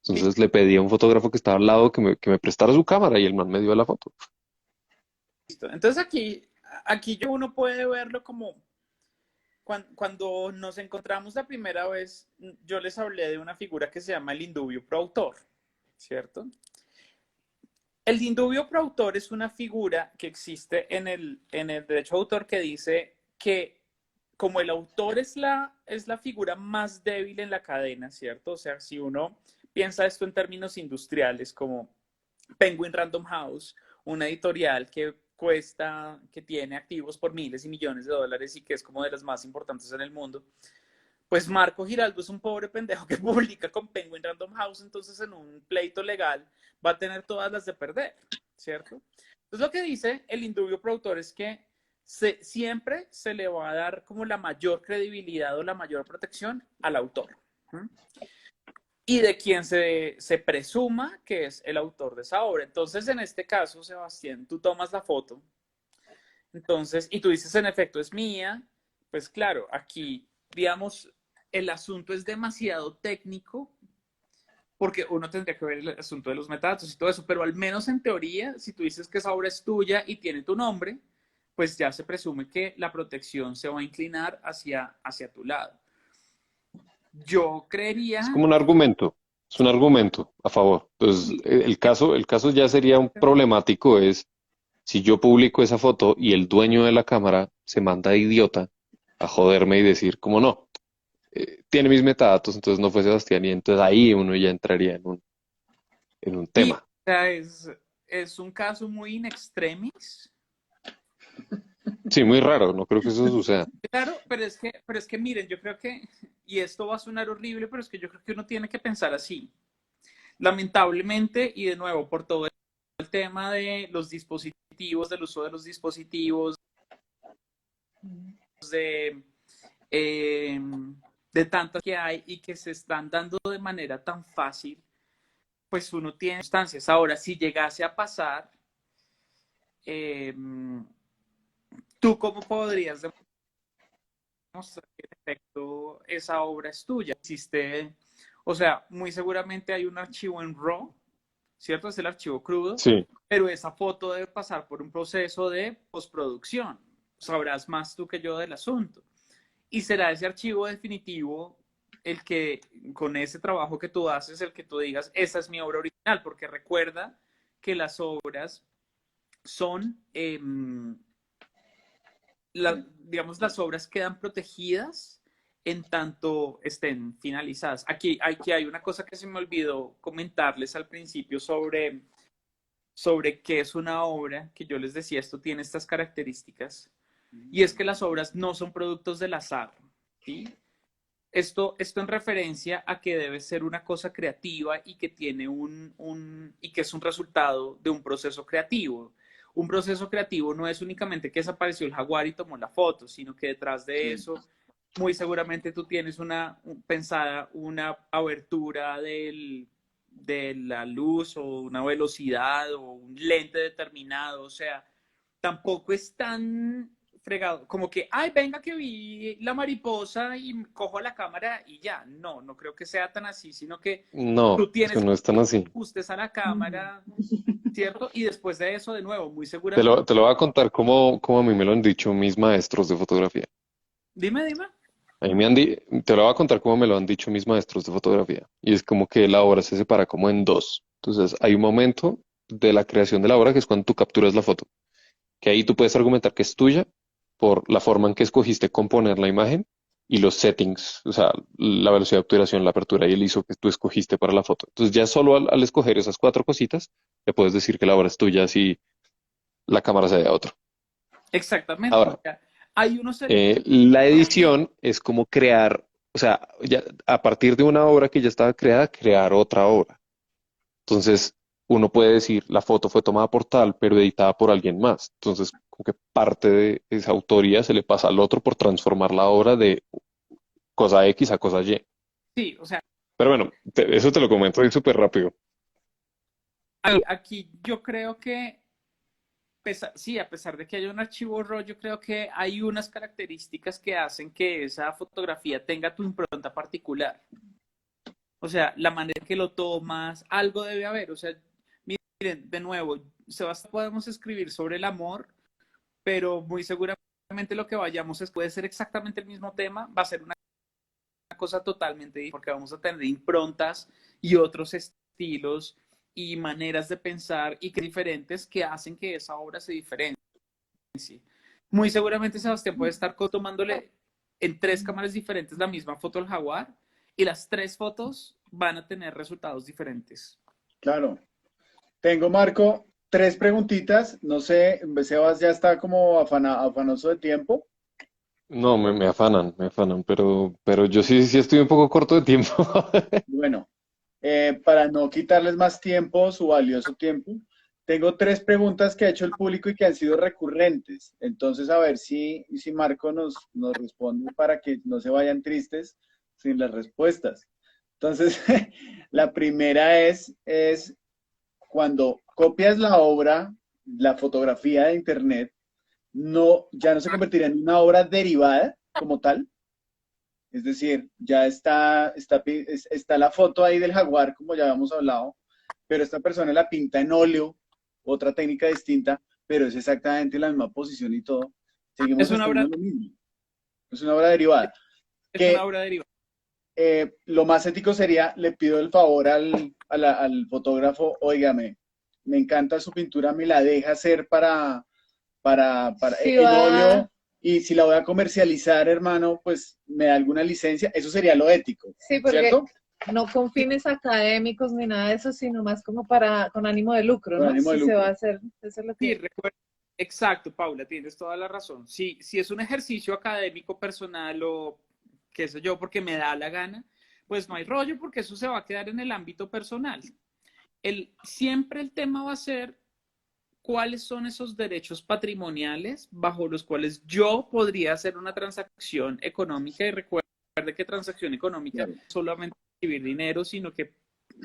Entonces le pedí a un fotógrafo que estaba al lado que me prestara su cámara y el man me dio la foto. Listo. Entonces aquí uno puede verlo como cuando nos encontramos la primera vez, yo les hablé de una figura que se llama el indubio pro autor, ¿cierto? El indubio pro autor es una figura que existe en el derecho de autor que dice que como el autor es la figura más débil en la cadena, ¿cierto? O sea, si uno piensa esto en términos industriales, como Penguin Random House, una editorial que tiene activos por miles y millones de dólares y que es como de las más importantes en el mundo, pues Marco Giraldo es un pobre pendejo que publica con Penguin Random House, entonces en un pleito legal va a tener todas las de perder, ¿cierto? Entonces lo que dice el indubio pro autor es que siempre se le va a dar como la mayor credibilidad o la mayor protección al autor. ¿Mm? Y de quien se presuma que es el autor de esa obra. Entonces, en este caso, Sebastián, tú tomas la foto, entonces, y tú dices, en efecto, es mía, pues claro, aquí, digamos, el asunto es demasiado técnico, porque uno tendría que ver el asunto de los metadatos y todo eso, pero al menos en teoría, si tú dices que esa obra es tuya y tiene tu nombre, pues ya se presume que la protección se va a inclinar hacia tu lado. Yo Es creería. como un argumento, es un argumento a favor. Entonces, Sí, el caso ya sería un problemático es si yo publico esa foto y el dueño de la cámara se manda de idiota a joderme y decir, como no, tiene mis metadatos, entonces no fue Sebastián, y entonces ahí uno ya entraría en un sí, o tema. sea, es un caso muy in extremis. Sí, muy raro, no creo que eso suceda. Claro, pero es que miren, yo creo que, y esto va a sonar horrible, pero es que yo creo que uno tiene que pensar así. Lamentablemente, y de nuevo, por todo el tema de los dispositivos, del uso de los dispositivos, de, eh, de tantas que hay y que se están dando de manera tan fácil, pues uno tiene instancias. Ahora, si llegase a pasar, eh, ¿tú cómo podrías demostrar que en efecto esa obra es tuya? Existe, o sea, muy seguramente hay un archivo en RAW, ¿cierto? Es el archivo crudo, Sí, pero esa foto debe pasar por un proceso de postproducción. Sabrás más tú que yo del asunto. Y será ese archivo definitivo el que, con ese trabajo que tú haces, el que tú digas, esa es mi obra original, porque recuerda que las obras son, digamos, las obras quedan protegidas en tanto estén finalizadas. Aquí hay una cosa que se me olvidó comentarles al principio sobre qué es una obra, que yo les decía, esto tiene estas características, y es que las obras no son productos del azar, ¿sí? Esto en referencia a que debe ser una cosa creativa y que tiene y que es un resultado de un proceso creativo. Un proceso creativo no es únicamente que desapareció el jaguar y tomó la foto, sino que detrás de Sí. eso, muy seguramente tú tienes pensada una abertura de la luz o una velocidad o un lente determinado. O sea, tampoco es tan fregado, como que, ay, venga que vi la mariposa y cojo la cámara y ya. No, no creo que sea tan así, sino que no, tú es que tienes no es tan así. ajustes a la cámara, ¿cierto? Y después de eso, de nuevo, muy Te seguramente. lo, te lo voy a contar como a mí me lo han dicho mis maestros de fotografía. Dime. A mí te lo voy a contar como me lo han dicho mis maestros de fotografía. Y es como que la obra se separa como en dos. Entonces, hay un momento de la creación de la obra que es cuando tú capturas la foto, que ahí tú puedes argumentar que es tuya, por la forma en que escogiste componer la imagen y los settings, o sea, la velocidad de obturación, la apertura y el ISO que tú escogiste para la foto. Entonces ya solo al escoger esas cuatro cositas, le puedes decir que la obra es tuya si la cámara se ve a otro. Exactamente. O Ahora, sea, hay unos la edición es como crear, o sea, ya, a partir de una obra que ya estaba creada, crear otra obra. Entonces, uno puede decir, la foto fue tomada por tal, pero editada por alguien más. Entonces, como que parte de esa autoría se le pasa al otro por transformar la obra de cosa X a cosa Y. sí, o sea, Pero bueno, eso te lo comento ahí súper rápido. aquí yo creo que sí, a pesar de que haya un archivo RAW, yo creo que hay unas características que hacen que esa fotografía tenga tu impronta particular. O sea, la manera en que lo tomas, algo debe haber. O sea, miren, de nuevo, Sebastián, podemos escribir sobre el amor, pero muy seguramente lo que vayamos puede ser exactamente el mismo tema, va a ser una cosa totalmente diferente, porque vamos a tener improntas y otros estilos y maneras de pensar y que diferentes que hacen que esa obra se diferencie. Muy seguramente Sebastián puede estar tomándole en 3 cámaras diferentes la misma foto al jaguar y las 3 fotos van a tener resultados diferentes. Claro. Tengo, Marco, 3 preguntitas. No sé, Sebas ya está como afanoso de tiempo. No, me afanan, pero yo sí estoy un poco corto de tiempo. Bueno, para no quitarles más tiempo, su valioso tiempo, tengo 3 preguntas que ha hecho el público y que han sido recurrentes. Entonces, a ver si Marco nos responde para que no se vayan tristes sin las respuestas. Entonces, la primera es cuando copias la obra, la fotografía de internet, ya no se convertirá en una obra derivada como tal. Es decir, ya está la foto ahí del jaguar, como ya habíamos hablado, pero esta persona la pinta en óleo, otra técnica distinta, pero es exactamente la misma posición y todo. Seguimos Es una estando obra, en lo mismo. Es una obra derivada. es una Que obra derivada. lo más ético sería, le pido el favor al fotógrafo, óigame, me encanta su pintura, me la deja hacer Si en va, óleo, y si la voy a comercializar, hermano, pues me da alguna licencia, eso sería lo ético, sí, porque ¿cierto? no con fines académicos ni nada de eso, sino más como con ánimo de lucro, Con ¿no? ánimo de Si se va a lucro. hacer, eso es lo Sí, que... recuerda. Exacto, Paula, tienes toda la razón. Si es un ejercicio académico personal o qué sé yo, porque me da la gana, pues no hay rollo porque eso se va a quedar en el ámbito personal. Siempre el tema va a ser cuáles son esos derechos patrimoniales bajo los cuales yo podría hacer una transacción económica y recuerde que transacción económica Claro, no es solamente recibir dinero, sino que,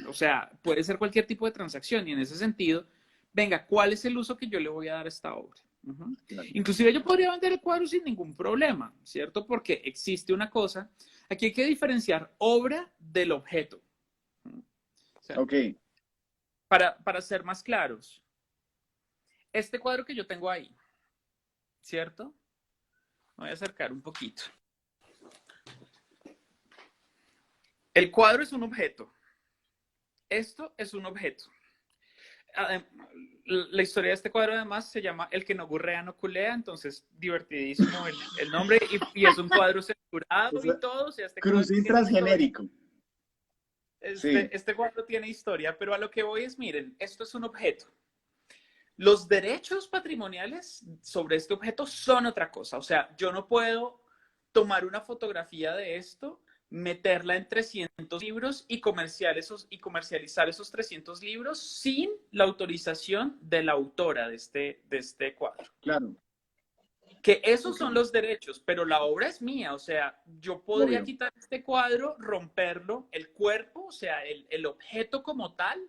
o sea, puede ser cualquier tipo de transacción y en ese sentido, venga, ¿cuál es el uso que yo le voy a dar a esta obra? claro. Inclusive yo podría vender el cuadro sin ningún problema, ¿cierto? Porque existe una cosa, aquí hay que diferenciar obra del objeto. O sea, Ok, para ser más claros, este cuadro que yo tengo ahí, ¿cierto? Me voy a acercar un poquito. El cuadro es un objeto. Esto es un objeto. La historia de este cuadro además se llama El que no gurrea no culea, entonces divertidísimo el nombre y es un cuadro censurado y eso, todo, o sea, este cuadro crucis tiene historia. transgenérico. Sí, Este cuadro tiene historia, pero a lo que voy es, miren, esto es un objeto. Los derechos patrimoniales sobre este objeto son otra cosa. O sea, yo no puedo tomar una fotografía de esto, meterla en 300 libros y comercializar esos 300 libros sin la autorización de la autora de este cuadro. claro, Que esos ok, son los derechos, pero la obra es mía. O sea, yo podría obvio, quitar este cuadro, romperlo, el cuerpo, o sea, el objeto como tal,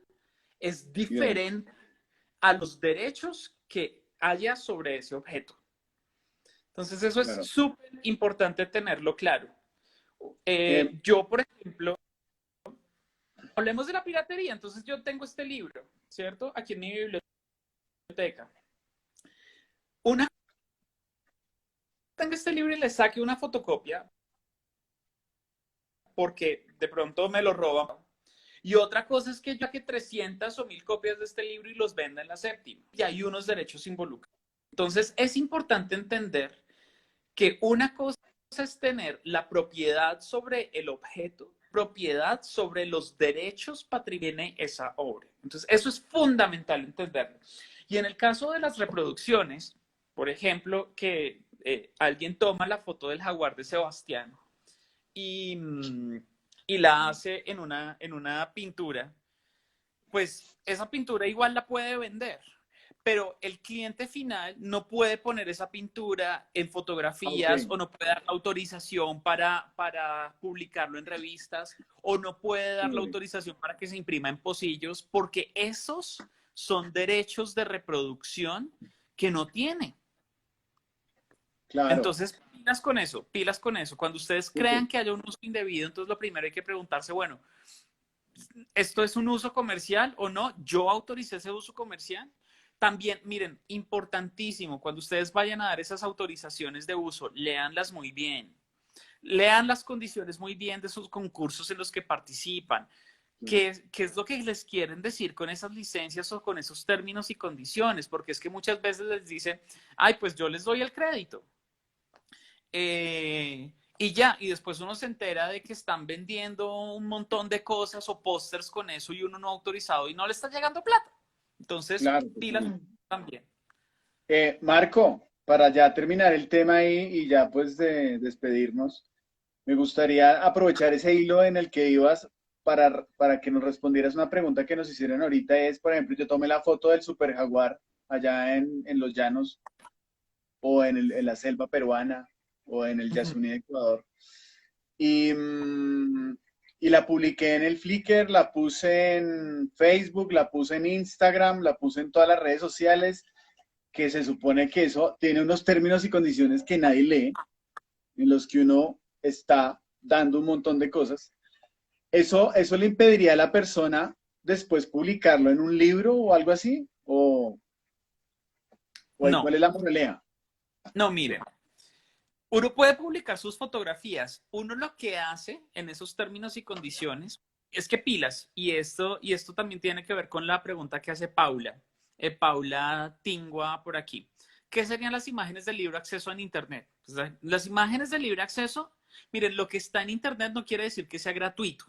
es bien, diferente a los derechos que haya sobre ese objeto. Entonces, eso es claro. súper importante tenerlo claro. Eh, Yo, por ejemplo, hablemos de la piratería. Entonces, yo tengo este libro, ¿cierto? Aquí en mi biblioteca. Una tengo este libro y le saque una fotocopia porque de pronto me lo roban. Y otra cosa es que yo saque 300 o 1000 copias de este libro y los venda en la séptima. Y hay unos derechos involucrados. Entonces, es importante entender que una cosa es tener la propiedad sobre el objeto, propiedad sobre los derechos patrimoniales de esa obra. Entonces, eso es fundamental entenderlo. Y en el caso de las reproducciones, por ejemplo, que alguien toma la foto del jaguar de Sebastián y, y la hace en una pintura, pues esa pintura igual la puede vender, pero el cliente final no puede poner esa pintura en fotografías o no puede dar la autorización para publicarlo en revistas o no puede dar la autorización para que se imprima en pocillos porque esos son derechos de reproducción que no tiene. Claro. Entonces, pilas con eso, pilas con eso. Cuando ustedes crean que haya un uso indebido, entonces lo primero hay que preguntarse, bueno, ¿esto es un uso comercial o no? ¿Yo autoricé ese uso comercial? También, miren, importantísimo, cuando ustedes vayan a dar esas autorizaciones de uso, léanlas muy bien. Lean las condiciones muy bien de sus concursos en los que participan. ¿Qué es lo que les quieren decir con esas licencias o con esos términos y condiciones? Porque es que muchas veces les dicen, ay, pues yo les doy el crédito. Y ya, y después uno se entera de que están vendiendo un montón de cosas o pósters con eso y uno no autorizado y no le está llegando plata. Entonces, Claro, pilas también. Marco, para ya terminar el tema ahí y ya pues de despedirnos, me gustaría aprovechar ese hilo en el que ibas para que nos respondieras una pregunta que nos hicieron ahorita. Es, por ejemplo, yo tomé la foto del Super Jaguar allá en los llanos o en la selva peruana o en el Yasuní de Ecuador. Y, y la publiqué en el Flickr, la puse en Facebook, la puse en Instagram, la puse en todas las redes sociales, que se supone que eso tiene unos términos y condiciones que nadie lee, en los que uno está dando un montón de cosas. ¿Eso le impediría a la persona después publicarlo en un libro o algo así? ¿O No, cuál es la moraleja? no, miren. Uno puede publicar sus fotografías. Uno lo que hace en esos términos y condiciones es que pilas, y esto también tiene que ver con la pregunta que hace Paula, Paula Tingua por aquí. ¿Qué serían las imágenes de libre acceso en Internet? Pues, las imágenes de libre acceso, miren, lo que está en Internet no quiere decir que sea gratuito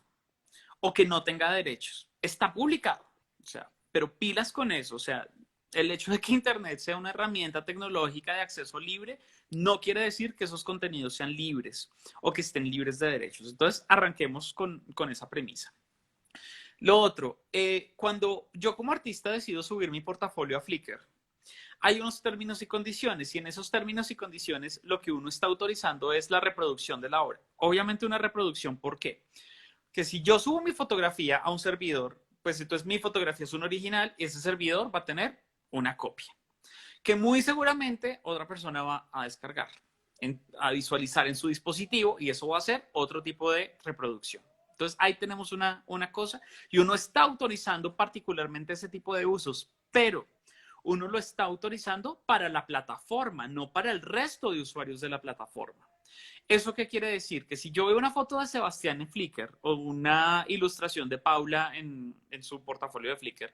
o que no tenga derechos. Está publicado, o sea, pero pilas con eso, o sea, el hecho de que Internet sea una herramienta tecnológica de acceso libre no quiere decir que esos contenidos sean libres o que estén libres de derechos. Entonces, arranquemos con esa premisa. Lo otro, cuando yo como artista decido subir mi portafolio a Flickr, hay unos términos y condiciones y en esos términos y condiciones lo que uno está autorizando es la reproducción de la obra. Obviamente una reproducción, ¿por qué? Que si yo subo mi fotografía a un servidor, pues entonces mi fotografía es un original y ese servidor va a tener una copia, que muy seguramente otra persona va a descargar, a visualizar en su dispositivo y eso va a ser otro tipo de reproducción. Entonces ahí tenemos una cosa y uno está autorizando particularmente ese tipo de usos, pero uno lo está autorizando para la plataforma, no para el resto de usuarios de la plataforma. ¿Eso qué quiere decir? Que si yo veo una foto de Sebastián en Flickr o una ilustración de Paula en su portafolio de Flickr,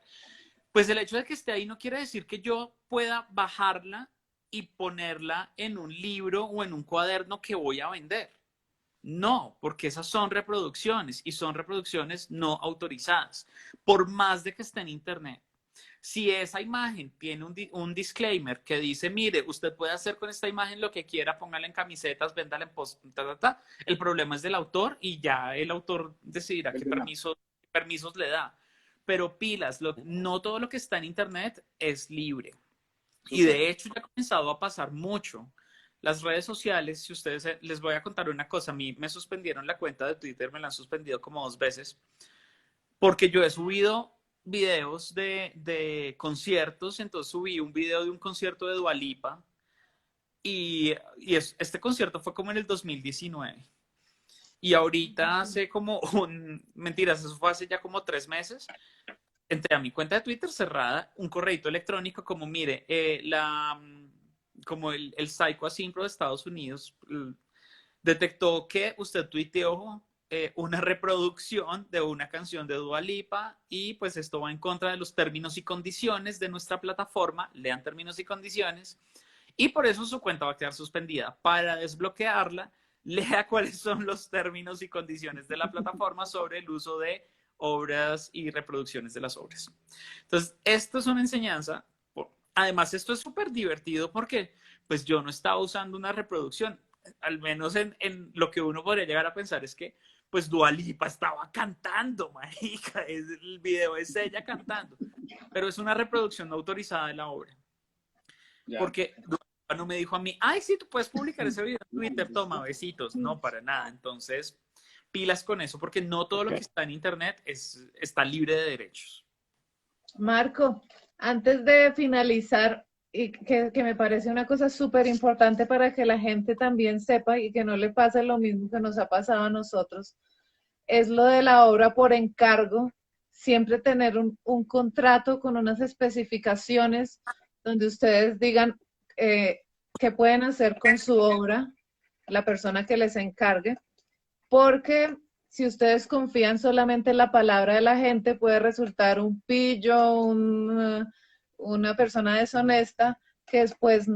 pues el hecho de que esté ahí no quiere decir que yo pueda bajarla y ponerla en un libro o en un cuaderno que voy a vender. No, porque esas son reproducciones y son reproducciones no autorizadas, por más de que esté en Internet. Si esa imagen tiene un disclaimer que dice, mire, usted puede hacer con esta imagen lo que quiera, póngala en camisetas, véndala en post, el problema es del autor y ya el autor decidirá qué permisos le da. Pero pilas, no todo lo que está en Internet es libre. Y de hecho ya ha comenzado a pasar mucho. Las redes sociales, si ustedes, les voy a contar una cosa, a mí me suspendieron la cuenta de Twitter, me la han suspendido como 2 veces, porque yo he subido videos de conciertos, entonces subí un video de un concierto de Dua Lipa y este concierto fue como en el 2019. Y ahorita hace como mentiras, eso fue hace ya como 3 meses, entré a mi cuenta de Twitter cerrada, un correíto electrónico como, mire, como el Psycho Asimpro de Estados Unidos detectó que usted tuiteó una reproducción de una canción de Dua Lipa y pues esto va en contra de los términos y condiciones de nuestra plataforma, lean términos y condiciones, Y por eso su cuenta va a quedar suspendida. Para desbloquearla, lea cuáles son los términos y condiciones de la plataforma sobre el uso de obras y reproducciones de las obras. Entonces, esto es una enseñanza. Además, esto es súper divertido porque pues yo no estaba usando una reproducción. Al menos en lo que uno podría llegar a pensar es que pues Dua Lipa estaba cantando, marica. El video es ella cantando. Pero es una reproducción no autorizada de la obra. Ya. Porque Dua Lipa no me dijo a mí, ay, sí, tú puedes publicar ese video en Twitter, toma, besitos. No, para nada. Entonces, pilas con eso, porque no todo lo que está en Internet está libre de derechos. Marco, antes de finalizar, y que me parece una cosa súper importante para que la gente también sepa y que no le pase lo mismo que nos ha pasado a nosotros, es lo de la obra por encargo. Siempre tener un contrato con unas especificaciones donde ustedes digan qué pueden hacer con su obra, la persona que les encargue, porque si ustedes confían solamente en la palabra de la gente, puede resultar un pillo, una persona deshonesta que después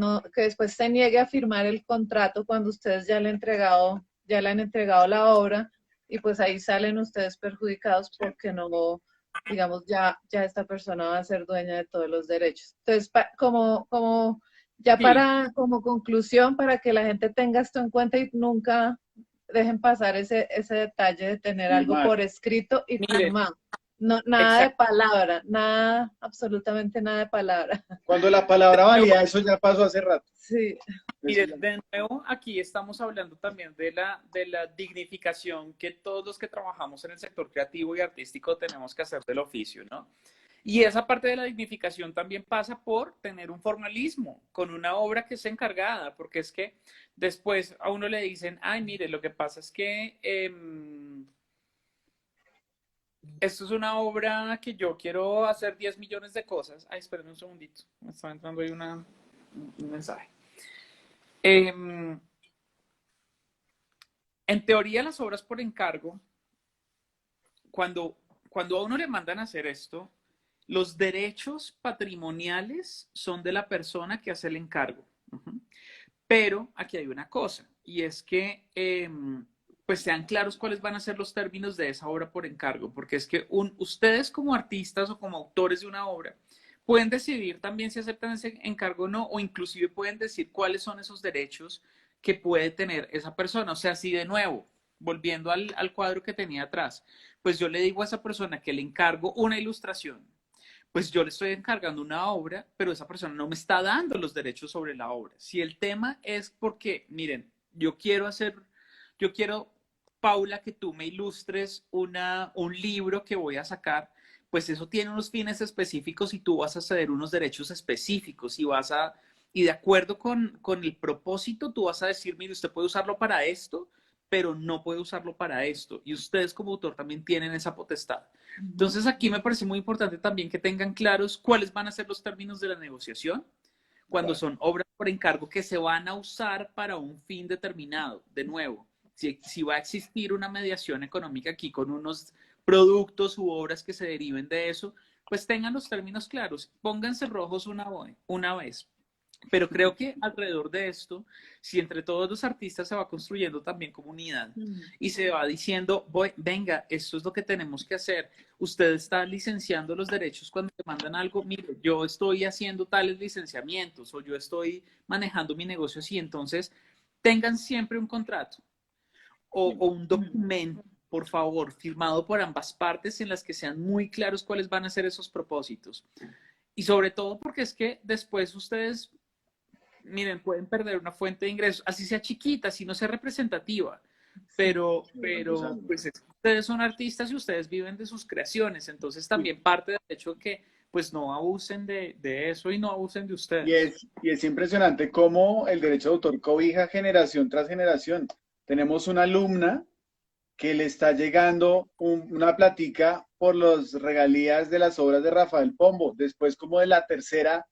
se niegue a firmar el contrato cuando ustedes ya le han entregado la obra, y pues ahí salen ustedes perjudicados porque no, digamos, ya esta persona va a ser dueña de todos los derechos. Entonces, como conclusión, para que la gente tenga esto en cuenta y nunca dejen pasar ese detalle de tener algo por escrito y firmado. No, nada de palabra, nada, absolutamente nada de palabra. Cuando la palabra valía, eso ya pasó hace rato. Sí. Mire, de nuevo, aquí estamos hablando también de la dignificación que todos los que trabajamos en el sector creativo y artístico tenemos que hacer del oficio, ¿no? Y esa parte de la dignificación también pasa por tener un formalismo con una obra que es encargada, porque es que después a uno le dicen, ay, mire, lo que pasa es que esto es una obra que yo quiero hacer 10 millones de cosas. Ay, espérenme un segundito, me está entrando ahí un mensaje. En teoría, las obras por encargo, cuando a uno le mandan a hacer esto, los derechos patrimoniales son de la persona que hace el encargo. Pero aquí hay una cosa, y es que pues sean claros cuáles van a ser los términos de esa obra por encargo, porque es que ustedes como artistas o como autores de una obra pueden decidir también si aceptan ese encargo o no, o inclusive pueden decir cuáles son esos derechos que puede tener esa persona. O sea, si de nuevo, volviendo al cuadro que tenía atrás, pues yo le digo a esa persona que le encargo una ilustración, pues yo le estoy encargando una obra, pero esa persona no me está dando los derechos sobre la obra. Si el tema es porque, miren, yo quiero, Paula, que tú me ilustres un libro que voy a sacar, pues eso tiene unos fines específicos y tú vas a ceder unos derechos específicos y de acuerdo con el propósito, tú vas a decir, mire, usted puede usarlo para esto, pero no puede usarlo para esto. Y ustedes como autor también tienen esa potestad. Entonces aquí me parece muy importante también que tengan claros cuáles van a ser los términos de la negociación cuando son obras por encargo que se van a usar para un fin determinado. De nuevo, si va a existir una mediación económica aquí con unos productos u obras que se deriven de eso, pues tengan los términos claros, pónganse rojos una vez. Pero creo que alrededor de esto, si entre todos los artistas se va construyendo también comunidad y se va diciendo, venga, esto es lo que tenemos que hacer. Usted está licenciando los derechos cuando te mandan algo, mire, yo estoy haciendo tales licenciamientos o yo estoy manejando mi negocio así. Entonces, tengan siempre un contrato o un documento, por favor, firmado por ambas partes en las que sean muy claros cuáles van a ser esos propósitos. Y sobre todo porque es que después ustedes, miren, pueden perder una fuente de ingresos, así sea chiquita, así no sea representativa, pero pues ustedes son artistas y ustedes viven de sus creaciones, entonces también parte del hecho que pues no abusen de eso y no abusen de ustedes. Y es impresionante cómo el derecho de autor cobija generación tras generación. Tenemos una alumna que le está llegando una platica por las regalías de las obras de Rafael Pombo, después como de la tercera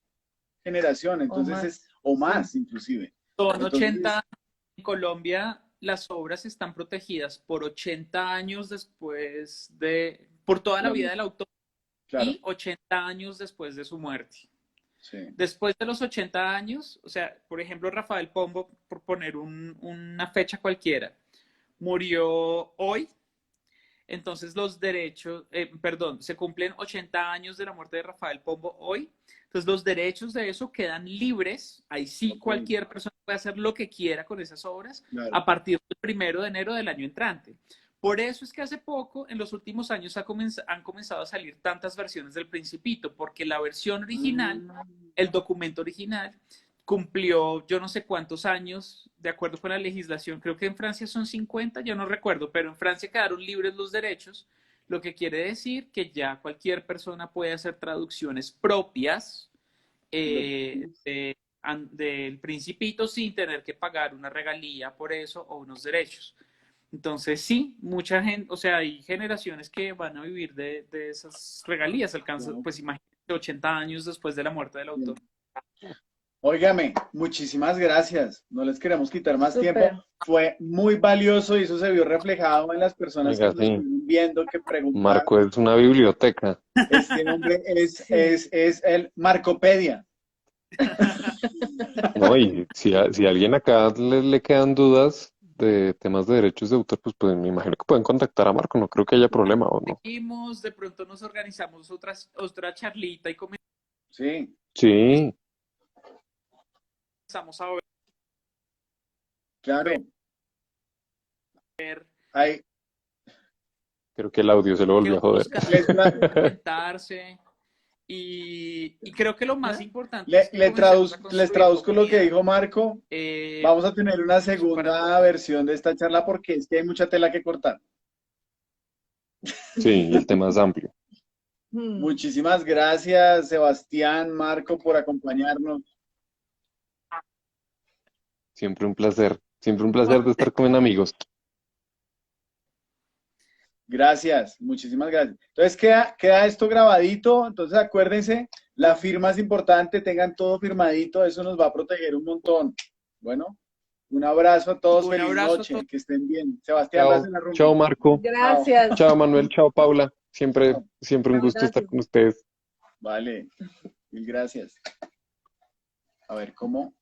generación, entonces o más inclusive. Son 80 años en Colombia, las obras están protegidas por 80 años después por toda la vida del autor y 80 años después de su muerte. Sí. Después de los 80 años, o sea, por ejemplo, Rafael Pombo, por poner una fecha cualquiera, murió hoy. Entonces los derechos, perdón, se cumplen 80 años de la muerte de Rafael Pombo hoy. Entonces los derechos de eso quedan libres. Ahí sí Ok, cualquier persona puede hacer lo que quiera con esas obras claro. a partir del 1 de enero del año entrante. Por eso es que hace poco, en los últimos años, han comenzado a salir tantas versiones del Principito, porque la versión original, el documento original, cumplió yo no sé cuántos años, de acuerdo con la legislación, creo que en Francia son 50, yo no recuerdo, pero en Francia quedaron libres los derechos, lo que quiere decir que ya cualquier persona puede hacer traducciones propias del Principito sin tener que pagar una regalía por eso o unos derechos. Entonces, sí, mucha gente, o sea, hay generaciones que van a vivir de esas regalías, alcanzan, Wow. pues imagínate, 80 años después de la muerte del autor. Óigame, muchísimas gracias. No les queremos quitar más Súper. tiempo. Fue muy valioso y eso se vio reflejado en las personas que Oiga, nos sí, estuvieron viendo, que preguntaron. Marco es una biblioteca. Este hombre Sí. es el Marcopedia. No, y si a alguien acá le quedan dudas de temas de derechos de autor, pues me imagino que pueden contactar a Marco, no creo que haya problema o no. Seguimos, de pronto nos organizamos otra charlita y Sí, Sí, comenzamos a claro. ver Ahí, creo que el audio se lo qué volvió a joder. otros casos les, tra- pueden comentarse. Y creo que lo más ¿Ya? importante es que les comencemos a les construir traduzco lo que comunidad. dijo Marco. Vamos a tener una Eso para segunda todos. versión de esta charla porque es que hay mucha tela que cortar. Sí, y el tema es amplio. Muchísimas gracias, Sebastián, Marco, por acompañarnos. Siempre un placer de estar con amigos. Gracias, muchísimas gracias. Entonces queda esto grabadito, entonces acuérdense, la firma es importante, tengan todo firmadito, eso nos va a proteger un montón. Bueno, un abrazo a todos, Un feliz abrazo a noche, todos. que estén bien. Sebastián, vas Chao, en la rumba. chao Marco, Chao. Gracias. chao Manuel, chao Paula. Chao. Siempre un gusto estar Gracias. con ustedes. Vale, mil gracias. A ver, ¿cómo?